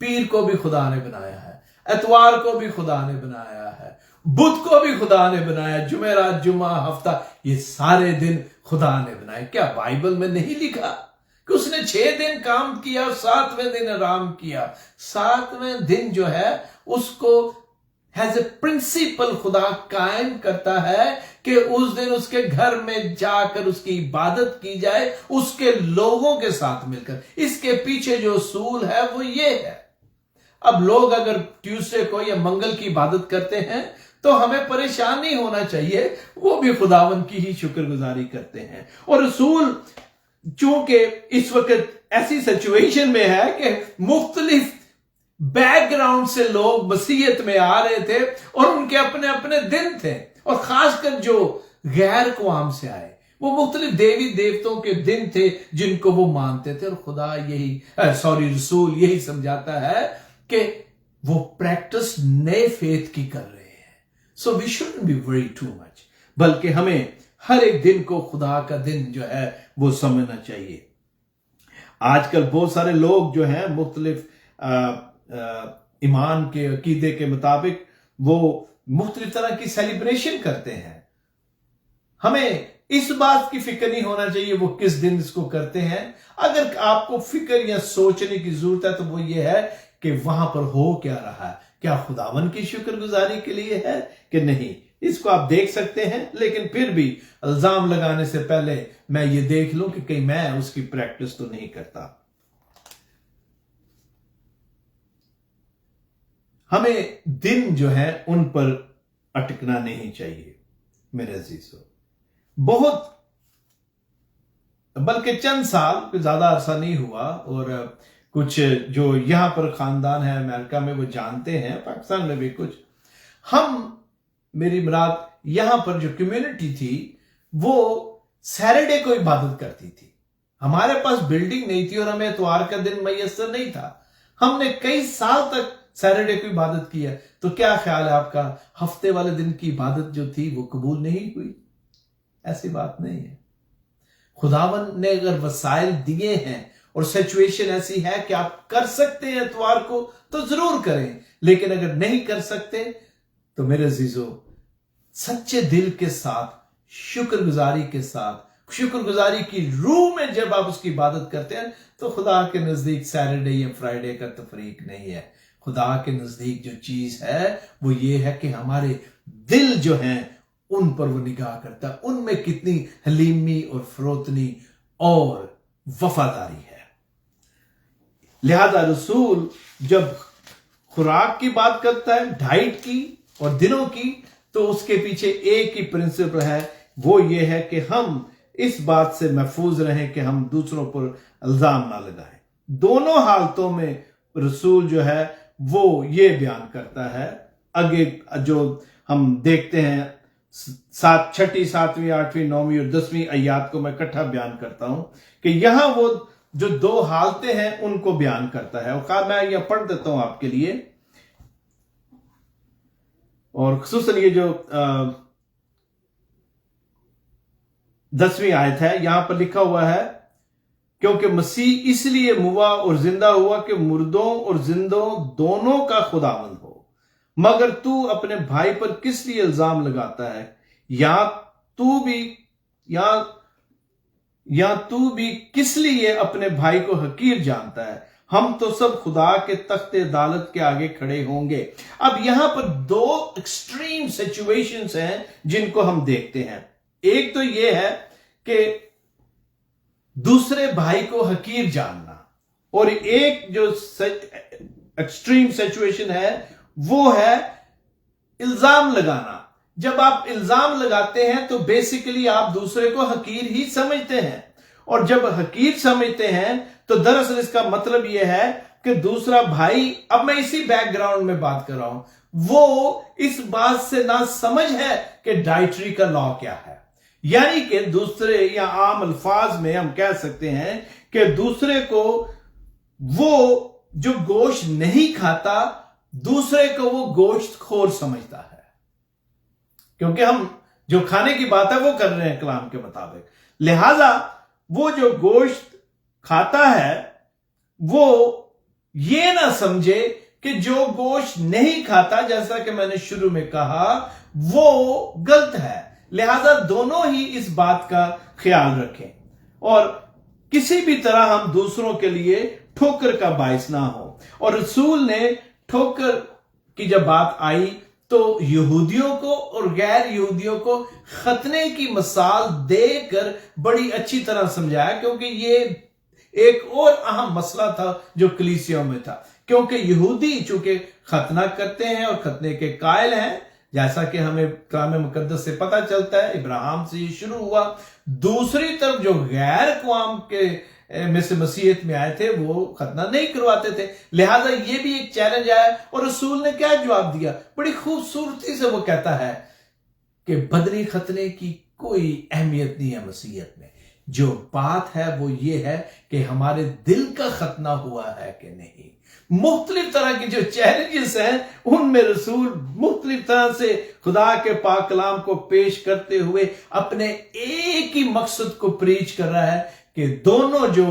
पीर को भी खुदा ने बनाया है, एतवार को भी खुदा ने बनाया है, बुध को भी खुदा ने बनाया, जुमेरात, जुमा, हफ्ता, ये सारे दिन खुदा ने बनाए। क्या बाइबल में नहीं लिखा कि उसने 6 दिन काम किया और 7वें दिन आराम किया? 7वें दिन जो है उसको हैज ए प्रिंसिपल खुदा कायम करता है कि उस दिन उसके घर में जाकर उसकी इबादत की जाए, उसके लोगों के साथ मिलकर। इसके पीछे जो उसूल है वो ये है। अब लोग अगर ट्यूसडे को या मंगल की इबादत करते हैं तो हमें परेशान नहीं होना चाहिए, वो भी खुदावन की ही शुक्रगुजारी करते हैं। और रसूल चूंकि इस वक्त ऐसी सिचुएशन में है कि मुख्तलिफ बैकग्राउंड से लोग मसीहत में आ रहे थे और उनके अपने अपने दिन थे, और खासकर जो गैर कौम से आए वो मुख्तलिफ देवी देवताओं के दिन थे जिनको वो मानते थे। और खुदा रसूल यही समझाता है कि वो प्रैक्टिस नए फेथ की कर रहे हैं। So we shouldn't be worry too much, बल्कि हमें हर एक दिन को खुदा का दिन जो है वो समझना चाहिए। आजकल बहुत सारे लोग जो हैं मुख्तलिफ ईमान के अकीदे के मुताबिक वो मुख्तलिफ तरह की सेलिब्रेशन करते हैं। हमें इस बात की फिक्र नहीं होना चाहिए वो किस दिन इसको करते हैं। अगर आपको फिक्र या सोचने की जरूरत है तो वो ये है कि वहां पर हो क्या रहा है, क्या खुदावन की शुक्रगुजारी के लिए है कि नहीं, इसको आप देख सकते हैं। लेकिन फिर भी इल्जाम लगाने से पहले मैं ये देख लूं कि कहीं मैं उसकी प्रैक्टिस तो नहीं करता। हमें दिन जो है उन पर अटकना नहीं चाहिए मेरे अजीजों। बहुत बल्कि चंद साल, ज्यादा अरसा नहीं हुआ, और कुछ जो यहां पर खानदान है अमेरिका में वो जानते हैं, पाकिस्तान में भी कुछ, मेरी मुराद यहां पर जो कम्युनिटी थी वो सैटरडे को इबादत करती थी। हमारे पास बिल्डिंग नहीं थी और हमें इतवार का दिन मैसर नहीं था। हमने कई साल तक सैटरडे को इबादत किया। तो क्या ख्याल है आपका, हफ्ते वाले दिन की इबादत जो थी वो कबूल नहीं हुई? ऐसी बात नहीं है। खुदावन ने अगर वसाइल दिए हैं और सिचुएशन ऐसी है कि आप कर सकते हैं इतवार को तो जरूर करें, लेकिन अगर नहीं कर सकते तो मेरे अजीजों सच्चे दिल के साथ, शुक्रगुजारी के साथ, शुक्रगुजारी की रूह में जब आप उसकी इबादत करते हैं तो खुदा के नजदीक सैटरडे या फ्राइडे का तफरीक नहीं है। खुदा के नजदीक जो चीज है वो ये है कि हमारे दिल जो हैं उन पर वो निगाह करता है, उनमें कितनी हलीमी और फरोतनी और वफादारी है। लिहाजा रसूल जब खुराक की बात करता है, डाइट की और दिनों की, तो उसके पीछे एक ही प्रिंसिपल है, वो ये है कि हम इस बात से महफूज रहें कि हम दूसरों पर इल्जाम ना लगाएं। दोनों हालतों में रसूल जो है वो ये बयान करता है। आगे जो हम देखते हैं 6ठी, 7वीं, 8वीं, 9वीं और 10वीं आयत को मैं इकट्ठा बयान करता हूं कि यहां वो जो 2 हालतें हैं उनको बयान करता है। और मैं यह पढ़ देता हूं आपके लिए, और खुसूसन ये जो 10वीं आयत है, यहां पर लिखा हुआ है, क्योंकि मसीह इसलिए मुआ और जिंदा हुआ कि मुर्दों और जिंदों दोनों का खुदावंद हो। मगर तू अपने भाई पर किस लिए इल्जाम लगाता है? या तू भी किस लिए अपने भाई को हकीर जानता है? हम तो सब खुदा के तख्ते अदालत के आगे खड़े होंगे। अब यहां पर 2 एक्सट्रीम सिचुएशंस हैं जिनको हम देखते हैं। एक तो ये है कि दूसरे भाई को हकीर जानना, और एक जो एक्सट्रीम सिचुएशन है वो है इल्जाम लगाना। जब आप इल्जाम लगाते हैं तो बेसिकली आप दूसरे को हकीर ही समझते हैं, और जब हकीर समझते हैं तो दरअसल इसका मतलब यह है कि दूसरा भाई, अब मैं इसी बैकग्राउंड में बात कर रहा हूं, वो इस बात से ना समझ है कि डाइटरी का लॉ क्या है। यानी कि दूसरे, या आम अल्फाज में हम कह सकते हैं कि दूसरे को, वो जो गोश्त नहीं खाता, दूसरे को वो गोश्त खोर समझता है, क्योंकि हम जो खाने की बात है वो कर रहे हैं कलाम के मुताबिक। लिहाजा वो जो गोश्त खाता है वो ये ना समझे कि जो गोश्त नहीं खाता, जैसा कि मैंने शुरू में कहा, वो गलत है। लिहाजा दोनों ही इस बात का ख्याल रखें और किसी भी तरह हम दूसरों के लिए ठोकर का बायस ना हो। और रसूल ने ठोकर की जब बात आई तो यहूदियों को और गैर यहूदियों को खतने की मिसाल देकर बड़ी अच्छी तरह समझाया, क्योंकि ये एक और अहम मसला था जो कलीसियों में था। क्योंकि यहूदी चूंकि खतना करते हैं और खतने के कायल हैं, जैसा कि हमें कलाम मुकद्दस से पता चलता है, इब्राहिम से ये शुरू हुआ। दूसरी तरफ जो गैर कौम के में से मसीहत में आए थे वो खतना नहीं करवाते थे। लिहाजा ये भी एक चैलेंज आया, और रसूल ने क्या जवाब दिया? बड़ी खूबसूरती से वो कहता है कि बदनी खतने की कोई अहमियत नहीं है मसीहत में। जो बात है वो ये है कि हमारे दिल का खतना हुआ है कि नहीं। मुख्तलिफ तरह के जो चैलेंजेस हैं उनमें रसूल मुख्तलिफ तरह से खुदा के पाक कलाम को पेश करते हुए अपने एक ही मकसद को प्रीच कर रहा है कि दोनों जो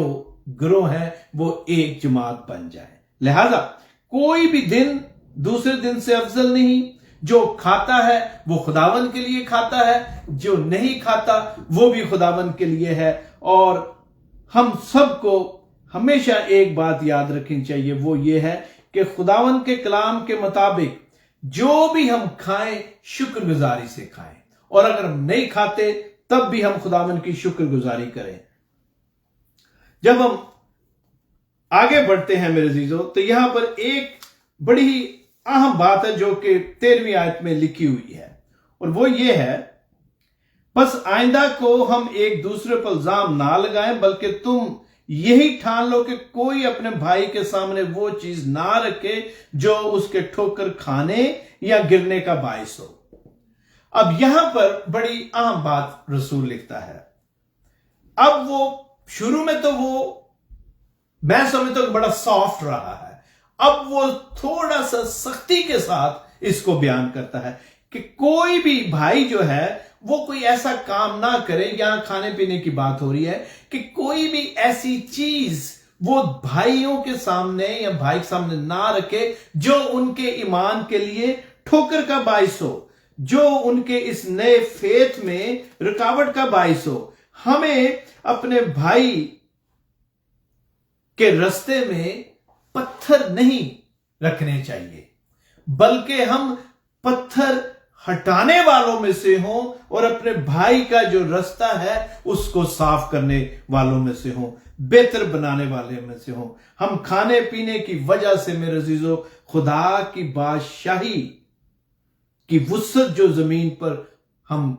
ग्रोह हैं वो एक जमात बन जाए। लिहाजा कोई भी दिन दूसरे दिन से अफजल नहीं। जो खाता है वो खुदावन के लिए खाता है, जो नहीं खाता वो भी खुदावन के लिए है। और हम सबको हमेशा एक बात याद रखनी चाहिए, वो ये है कि खुदावन के कलाम के मुताबिक जो भी हम खाएं शुक्रगुजारी से खाएं, और अगर हम नहीं खाते तब भी हम खुदावन की शुक्रगुजारी करें। जब हम आगे बढ़ते हैं मेरे अजीजों, तो यहां पर एक बड़ी ही अहम बात है जो कि 13वीं आयत में लिखी हुई है, और वो ये है, बस आइंदा को हम एक दूसरे पर इल्जाम ना लगाएं, बल्कि तुम यही ठान लो कि कोई अपने भाई के सामने वो चीज ना रखे जो उसके ठोकर खाने या गिरने का बायस हो। अब यहां पर बड़ी अहम बात रसूल लिखता है। अब वो शुरू में तो वो मैं समझता हूं बड़ा सॉफ्ट रहा है, अब वो थोड़ा सा सख्ती के साथ इसको बयान करता है कि कोई भी भाई जो है वो कोई ऐसा काम ना करे। यहां खाने पीने की बात हो रही है कि कोई भी ऐसी चीज वो भाइयों के सामने या भाई के सामने ना रखे जो उनके ईमान के लिए ठोकर का बायस हो, जो उनके इस नए फेथ में रुकावट का बायस हो। हमें अपने भाई के रास्ते में पत्थर नहीं रखने चाहिए, बल्कि हम पत्थर हटाने वालों में से हों और अपने भाई का जो रास्ता है उसको साफ करने वालों में से हों, बेहतर बनाने वाले में से हों। हम खाने पीने की वजह से मेरे अजीजों खुदा की बादशाही की वुसअत जो जमीन पर हम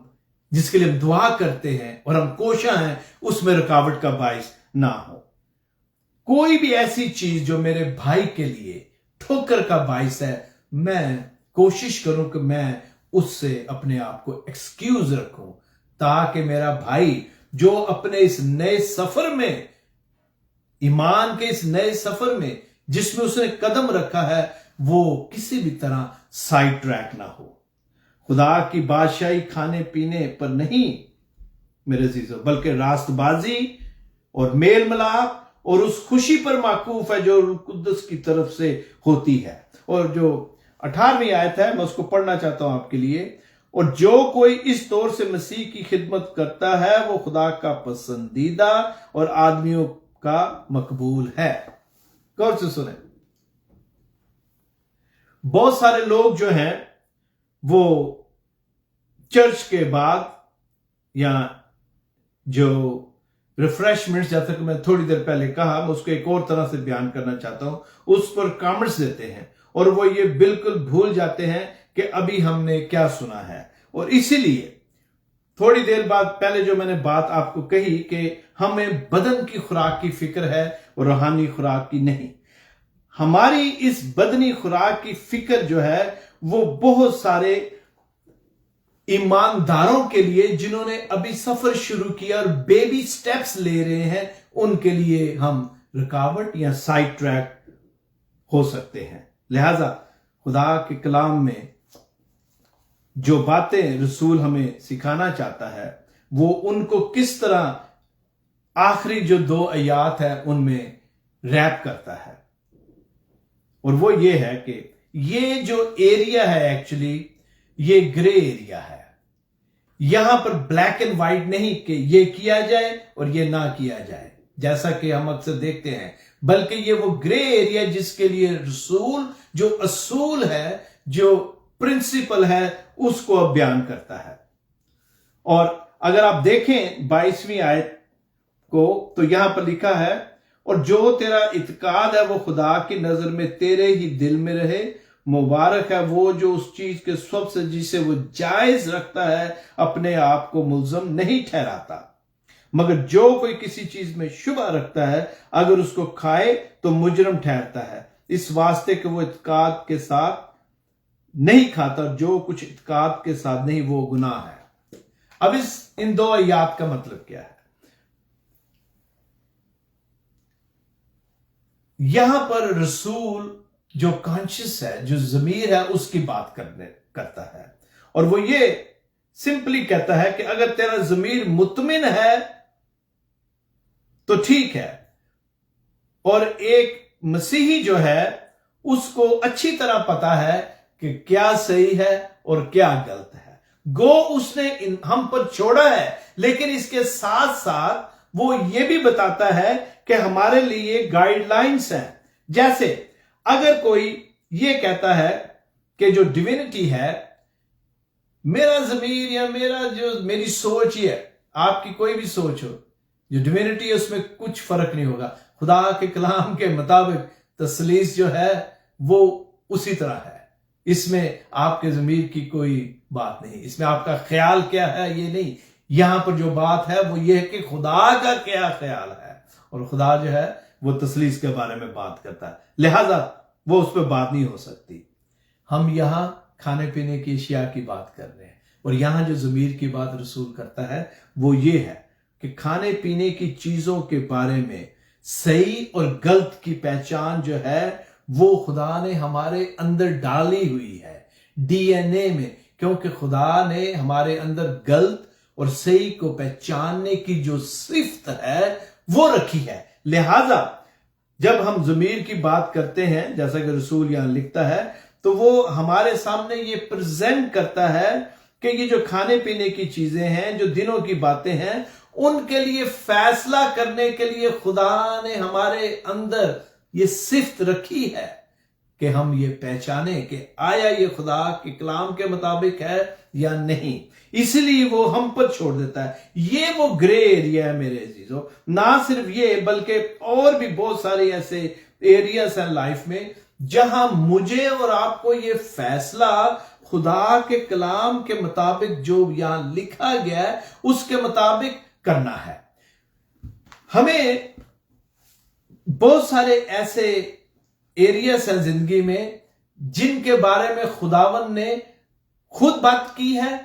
जिसके लिए हम दुआ करते हैं और हम कोशा हैं, उसमें रुकावट का बायस ना हो। कोई भी ऐसी चीज जो मेरे भाई के लिए ठोकर का बायस है, मैं कोशिश करूं कि मैं उससे अपने आप को एक्सक्यूज रखूं, ताकि मेरा भाई जो अपने इस नए सफर में, ईमान के इस नए सफर में जिसमें उसने कदम रखा है, वो किसी भी तरह साइड ट्रैक ना हो। खुदा की बादशाही खाने पीने पर नहीं मेरे अजीजों, बल्कि रास्तबाजी और मेल मिलाप और उस खुशी पर माकूफ है जो कुद्दस की तरफ से होती है। और जो 18वीं आयत है मैं उसको पढ़ना चाहता हूं आपके लिए। और जो कोई इस तौर से मसीह की खिदमत करता है वो खुदा का पसंदीदा और आदमियों का मकबूल है। गौर से सुने, बहुत सारे लोग जो हैं वो चर्च के बाद या जो रिफ्रेशमेंट्स, जैसा कि मैं थोड़ी देर पहले कहा, मैं उसको एक और तरह से बयान करना चाहता हूं, उस पर कमेंट्स देते हैं और वो ये बिल्कुल भूल जाते हैं कि अभी हमने क्या सुना है। और इसीलिए थोड़ी देर बाद पहले जो मैंने बात आपको कही कि हमें बदन की खुराक की फिक्र है और रूहानी खुराक की नहीं। हमारी इस बदनी खुराक की फिक्र जो है वो बहुत सारे ईमानदारों के लिए, जिन्होंने अभी सफर शुरू किया और बेबी स्टेप्स ले रहे हैं, उनके लिए हम रुकावट या साइड ट्रैक हो सकते हैं। लिहाजा खुदा के कलाम में जो बातें रसूल हमें सिखाना चाहता है वो उनको किस तरह आखिरी जो 2 आयात है उनमें रैप करता है। और वो ये है कि ये जो एरिया है एक्चुअली ये ग्रे एरिया है। यहां पर ब्लैक एंड व्हाइट नहीं कि ये किया जाए और ये ना किया जाए जैसा कि हम अक्सर देखते हैं, बल्कि ये वो ग्रे एरिया जिसके लिए रसूल जो असूल है, जो प्रिंसिपल है, उसको अब बयान करता है। और अगर आप देखें 22वीं आयत को तो यहां पर लिखा है, और जो तेरा इत्काद है वो खुदा की नजर में तेरे ही दिल में रहे, मुबारक है वो जो उस चीज के सब से जिसे वो जायज रखता है अपने आप को मुल्जम नहीं ठहराता, मगर जो कोई किसी चीज में शुबा रखता है अगर उसको खाए तो मुजरम ठहरता है, इस वास्ते कि वो इत्काद के साथ नहीं खाता, जो कुछ इत्काद के साथ नहीं वो गुनाह है। अब इन 2 आयात का मतलब क्या है? यहां पर रसूल जो कॉन्शियस है, जो ज़मीर है, उसकी बात करता है और वो ये सिंपली कहता है कि अगर तेरा ज़मीर मुतमिन है तो ठीक है, और एक मसीही जो है उसको अच्छी तरह पता है कि क्या सही है और क्या गलत है। गो उसने हम पर छोड़ा है, लेकिन इसके साथ साथ वो ये भी बताता है कि हमारे लिए गाइडलाइंस हैं। जैसे अगर कोई ये कहता है कि जो डिविनिटी है, मेरा ज़मीर या मेरी सोच ही है, आपकी कोई भी सोच हो, जो डिविनिटी है उसमें कुछ फर्क नहीं होगा। खुदा के कलाम के मुताबिक तसलीस जो है वो उसी तरह है, इसमें आपके ज़मीर की कोई बात नहीं, इसमें आपका ख्याल क्या है ये नहीं। यहां पर जो बात है वो ये है कि खुदा का क्या ख्याल है, और खुदा जो है वो तसलीस के बारे में बात करता है, लिहाजा वो उस पर बात नहीं हो सकती। हम यहां खाने पीने की अशिया की बात कर रहे हैं, और यहां जो ज़मीर की बात रसूल करता है वो ये है कि खाने पीने की चीजों के बारे में सही और गलत की पहचान जो है वो खुदा ने हमारे अंदर डाली हुई है डीएनए में, क्योंकि खुदा ने हमारे अंदर गलत और सही को पहचानने की जो सिफ्त है वो रखी है। लिहाजा जब हम ज़मीर की बात करते हैं, जैसा कि रसूल यहां लिखता है, तो वो हमारे सामने ये प्रेजेंट करता है कि ये जो खाने पीने की चीजें हैं, जो दिनों की बातें हैं, उनके लिए फैसला करने के लिए खुदा ने हमारे अंदर ये सिफ्त रखी है कि हम ये पहचाने कि आया ये खुदा के कलाम के मुताबिक है या नहीं। इसलिए वो हम पर छोड़ देता है। ये वो ग्रे एरिया है मेरे अजीजों। ना सिर्फ ये बल्कि और भी बहुत सारे ऐसे एरियाज हैं लाइफ में जहां मुझे और आपको ये फैसला खुदा के कलाम के मुताबिक जो यहां लिखा गया है उसके मुताबिक करना है। हमें बहुत सारे ऐसे एरियाज हैं जिंदगी में जिनके बारे में खुदावन ने खुद बात की है।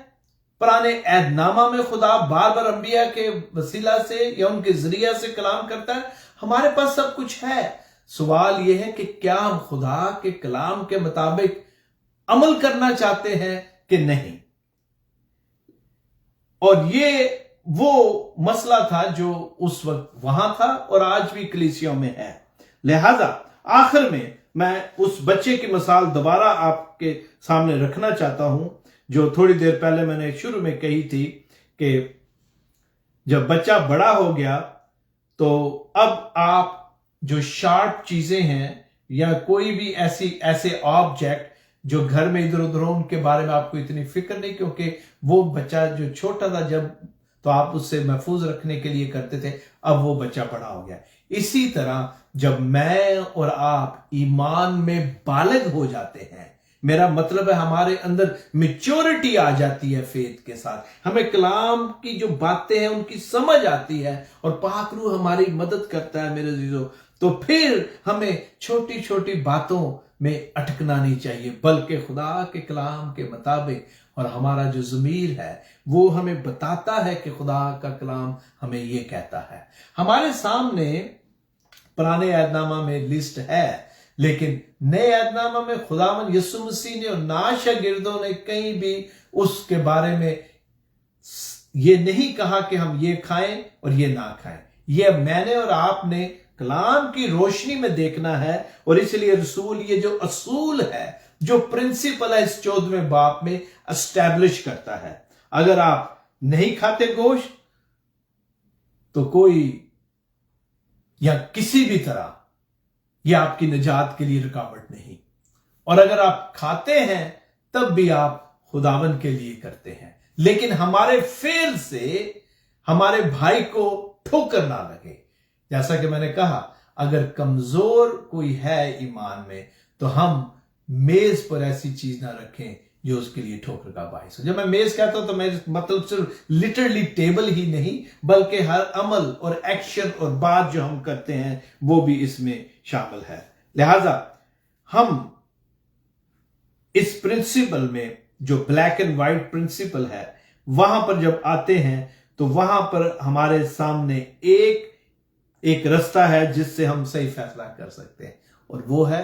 पुराने ऐदनामा में खुदा बार बार अंबिया के वसीला से या उनके जरिया से कलाम करता है। हमारे पास सब कुछ है। सवाल यह है कि क्या हम खुदा के कलाम के मुताबिक अमल करना चाहते हैं कि नहीं। और ये वो मसला था जो उस वक्त वहां था और आज भी कलीसियों में है। लिहाजा आखिर में मैं उस बच्चे की मिसाल दोबारा आपके सामने रखना चाहता हूं जो थोड़ी देर पहले मैंने शुरू में कही थी कि जब बच्चा बड़ा हो गया तो अब आप जो शार्प चीजें हैं या कोई भी ऐसे ऑब्जेक्ट जो घर में इधर उधर हो उनके बारे में आपको इतनी फिक्र नहीं, क्योंकि वो बच्चा जो छोटा था जब तो आप उससे महफूज रखने के लिए करते थे, अब वो बच्चा बड़ा हो गया। इसी तरह जब मैं और आप ईमान में बालिग हो जाते हैं, मेरा मतलब है हमारे अंदर मैच्योरिटी आ जाती है फेथ के साथ, हमें कलाम की जो बातें हैं उनकी समझ आती है और पाक रूह हमारी मदद करता है मेरे अजीजों, तो फिर हमें छोटी छोटी बातों में अटकना नहीं चाहिए, बल्कि खुदा के कलाम के मुताबिक, और हमारा जो ज़मीर है वो हमें बताता है कि खुदा का कलाम हमें ये कहता है। हमारे सामने पुराने अहदनामा में लिस्ट है, लेकिन नए अहदनामा में खुदावंद यीशु मसीह ने और ना शागिर्दों ने कहीं भी उसके बारे में ये नहीं कहा कि हम ये खाएं और ये ना खाएं। ये मैंने और आपने कलाम की रोशनी में देखना है, और इसलिए रसूल ये जो असूल है, जो प्रिंसिपल है, इस 14वें बाब में एस्टैब्लिश करता है। अगर आप नहीं खाते गोश्त तो कोई या किसी भी तरह यह आपकी निजात के लिए रुकावट नहीं, और अगर आप खाते हैं तब भी आप खुदावन के लिए करते हैं। लेकिन हमारे फेल से हमारे भाई को ठोकर ना लगे। जैसा कि मैंने कहा, अगर कमजोर कोई है ईमान में तो हम मेज पर ऐसी चीज ना रखें जो उसके लिए ठोकर का बायस हो। जब मैं मेज कहता हूं तो मैं मतलब सिर्फ लिटरली टेबल ही नहीं, बल्कि हर अमल और एक्शन और बात जो हम करते हैं वो भी इसमें शामिल है। लिहाजा हम इस प्रिंसिपल में, जो ब्लैक एंड व्हाइट प्रिंसिपल है, वहां पर जब आते हैं तो वहां पर हमारे सामने एक रास्ता है जिससे हम सही फैसला कर सकते हैं, और वो है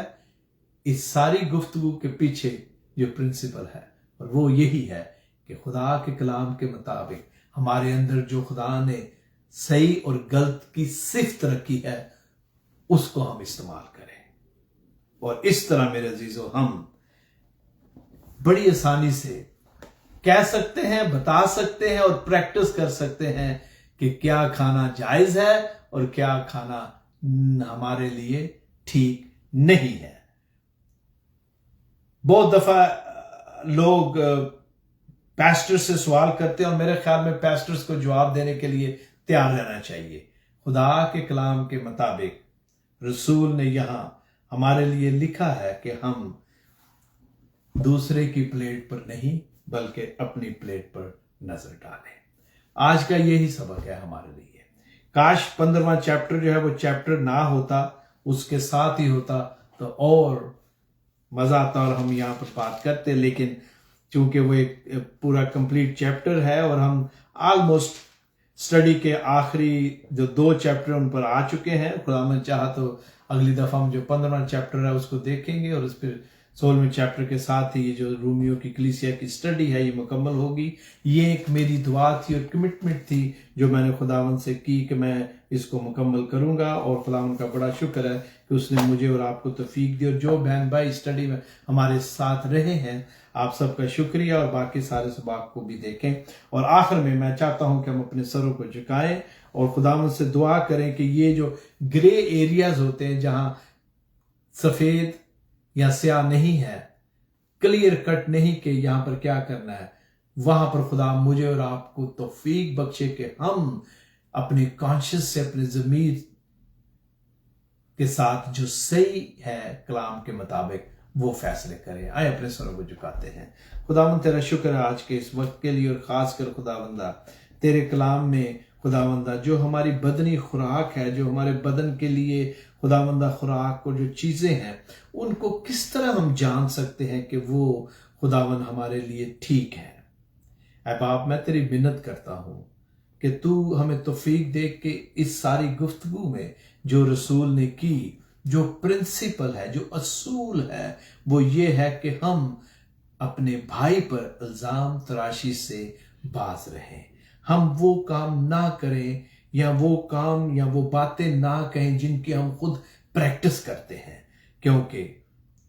इस सारी गुफ्तगू के पीछे जो प्रिंसिपल है, और वो यही है कि खुदा के कलाम के मुताबिक हमारे अंदर जो खुदा ने सही और गलत की सिफ्त रखी है उसको हम इस्तेमाल करें। और इस तरह मेरे अजीजों हम बड़ी आसानी से कह सकते हैं, बता सकते हैं और प्रैक्टिस कर सकते हैं कि क्या खाना जायज है और क्या खाना हमारे लिए ठीक नहीं है। बहुत दफा लोग पैस्टर से सवाल करते हैं, और मेरे ख्याल में पैस्टर्स को जवाब देने के लिए तैयार रहना चाहिए। खुदा के कलाम के मुताबिक रसूल ने यहां हमारे लिए लिखा है कि हम दूसरे की प्लेट पर नहीं बल्कि अपनी प्लेट पर नजर डालें। आज का यही सबक है हमारे लिए। काश 15वां चैप्टर जो है वो चैप्टर ना होता, उसके साथ ही होता तो और मजा आता और हम यहाँ पर बात करते, लेकिन चूंकि वो एक पूरा कंप्लीट चैप्टर है और हम ऑलमोस्ट स्टडी के आखिरी जो 2 चैप्टर उन पर आ चुके हैं, खुदा में चाहा तो अगली दफा हम जो 15वां चैप्टर है उसको देखेंगे, और उस पर 16वें चैप्टर के साथ ही ये जो रोमियो की कलीसिया की स्टडी है ये मुकम्मल होगी। ये एक मेरी दुआ थी और कमिटमेंट थी जो मैंने खुदावन से की कि मैं इसको मुकम्मल करूंगा, और खुदावन का बड़ा शुक्र है कि उसने मुझे और आपको तौफीक दी, और जो बहन भाई स्टडी में हमारे साथ रहे हैं आप सबका शुक्रिया, और बाकी सारे सबाक को भी देखें। और आखिर में मैं चाहता हूं कि हम अपने सरों को झुकाएं और खुदावन से दुआ करें कि ये जो ग्रे एरियाज होते हैं जहां सफेद या स्याह नहीं है, क्लियर कट नहीं कि यहां पर क्या करना है, वहां पर खुदा मुझे और आपको तौफीक बख्शे कि हम अपने कॉन्शियस से, अपने ज़मीर के साथ जो सही है कलाम के मुताबिक वो फैसले करें। आए अपने सरों को झुकाते हैं। खुदावंद तेरा शुक्र है आज के इस वक्त के लिए, और खास कर खुदावंदा तेरे कलाम में खुदावंदा जो हमारी बदनी खुराक है, जो हमारे बदन के लिए खुदावंदा खुराक को जो चीजें हैं उनको किस तरह हम जान सकते हैं कि वो खुदावंद हमारे लिए ठीक है। ऐ बाप मैं तेरी मिन्नत करता हूं कि तू हमें तौफीक दे के इस सारी गुफ्तगू में जो रसूल ने की, जो प्रिंसिपल है, जो असूल है, वो ये है कि हम अपने भाई पर इल्जाम तराशी से बाज रहें। हम वो काम ना करें या वो काम या वो बातें ना कहें जिनकी हम खुद प्रैक्टिस करते हैं, क्योंकि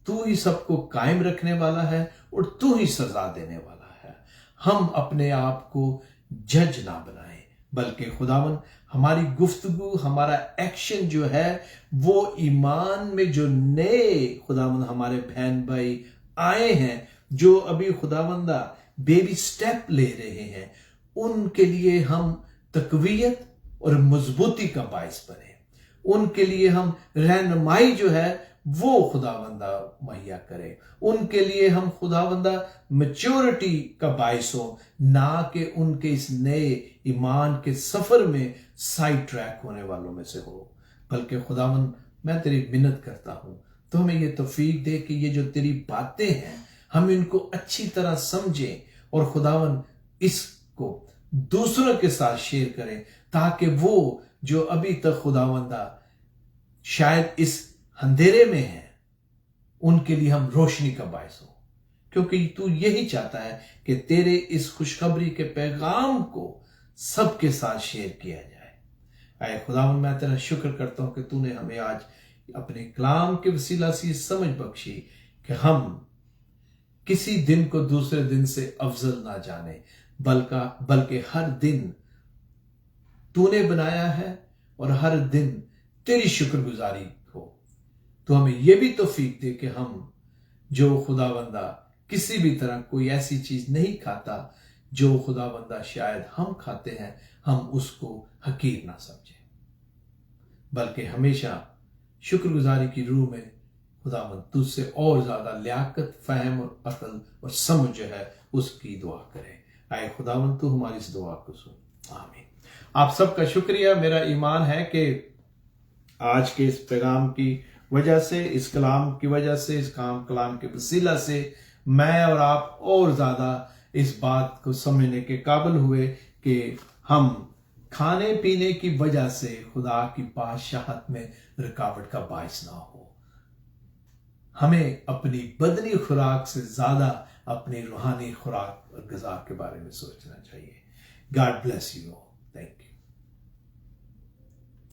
तू ही सबको कायम रखने वाला है और तू ही सजा देने वाला है। हम अपने आप को जज ना बनाएं, बल्कि खुदावन हमारी गुफ्तगू, हमारा एक्शन जो है वो ईमान में जो नए खुदावन हमारे बहन भाई आए हैं, जो अभी खुदावंदा बेबी स्टेप ले रहे हैं, ان کے لیے ہم تقویت اور مضبوطی کا باعث بنے، ان کے لیے ہم رہنمائی جو ہے وہ خداوندہ مہیا کرے، ان کے لیے ہم خداوندہ میچورٹی کا باعث ہو، نہ کہ ان کے اس نئے ایمان کے سفر میں سائیڈ ٹریک ہونے والوں میں سے ہو، بلکہ خداوند میں تیری منت کرتا ہوں تو ہمیں یہ توفیق دے کہ یہ جو تیری باتیں ہیں ہم ان کو اچھی طرح سمجھیں اور خداوند اس کو دوسروں کے ساتھ شیئر کریں، تاکہ وہ جو ابھی تک خداوندہ شاید اس اندھیرے میں ہیں ان کے لیے ہم روشنی کا باعث ہو، کیونکہ تو یہی چاہتا ہے کہ تیرے اس خوشخبری کے پیغام کو سب کے ساتھ شیئر کیا جائے۔ اے خداوند میں تیرا شکر کرتا ہوں کہ تو نے ہمیں آج اپنے کلام کے وسیلہ سے یہ سمجھ بخشی کہ ہم کسی دن کو دوسرے دن سے افضل نہ جانے، بلکہ ہر دن تو نے بنایا ہے اور ہر دن تیری شکر گزاری ہو۔ تو ہمیں یہ بھی توفیق دے کہ ہم جو خداوندہ کسی بھی طرح کوئی ایسی چیز نہیں کھاتا جو خداوندہ شاید ہم کھاتے ہیں، ہم اس کو حقیر نہ سمجھیں، بلکہ ہمیشہ شکر گزاری کی روح میں خداوند تجھ سے اور زیادہ لیاقت، فہم اور عقل اور سمجھ جو ہے اس کی دعا کرے۔ اے خداوند تو ہماری اس دعا کو سن، آمین۔ آپ سب کا شکریہ۔ میرا ایمان ہے کہ آج کے اس پیغام کی وجہ سے، اس کلام کی وجہ سے، اس کلام کے وسیلہ سے میں اور آپ اور زیادہ اس بات کو سمجھنے کے قابل ہوئے کہ ہم کھانے پینے کی وجہ سے خدا کی بادشاہت میں رکاوٹ کا باعث نہ ہو۔ ہمیں اپنی بدنی خوراک سے زیادہ اپنی روحانی خوراک اور غذا کے بارے میں سوچنا چاہیے۔ God bless you, thank you.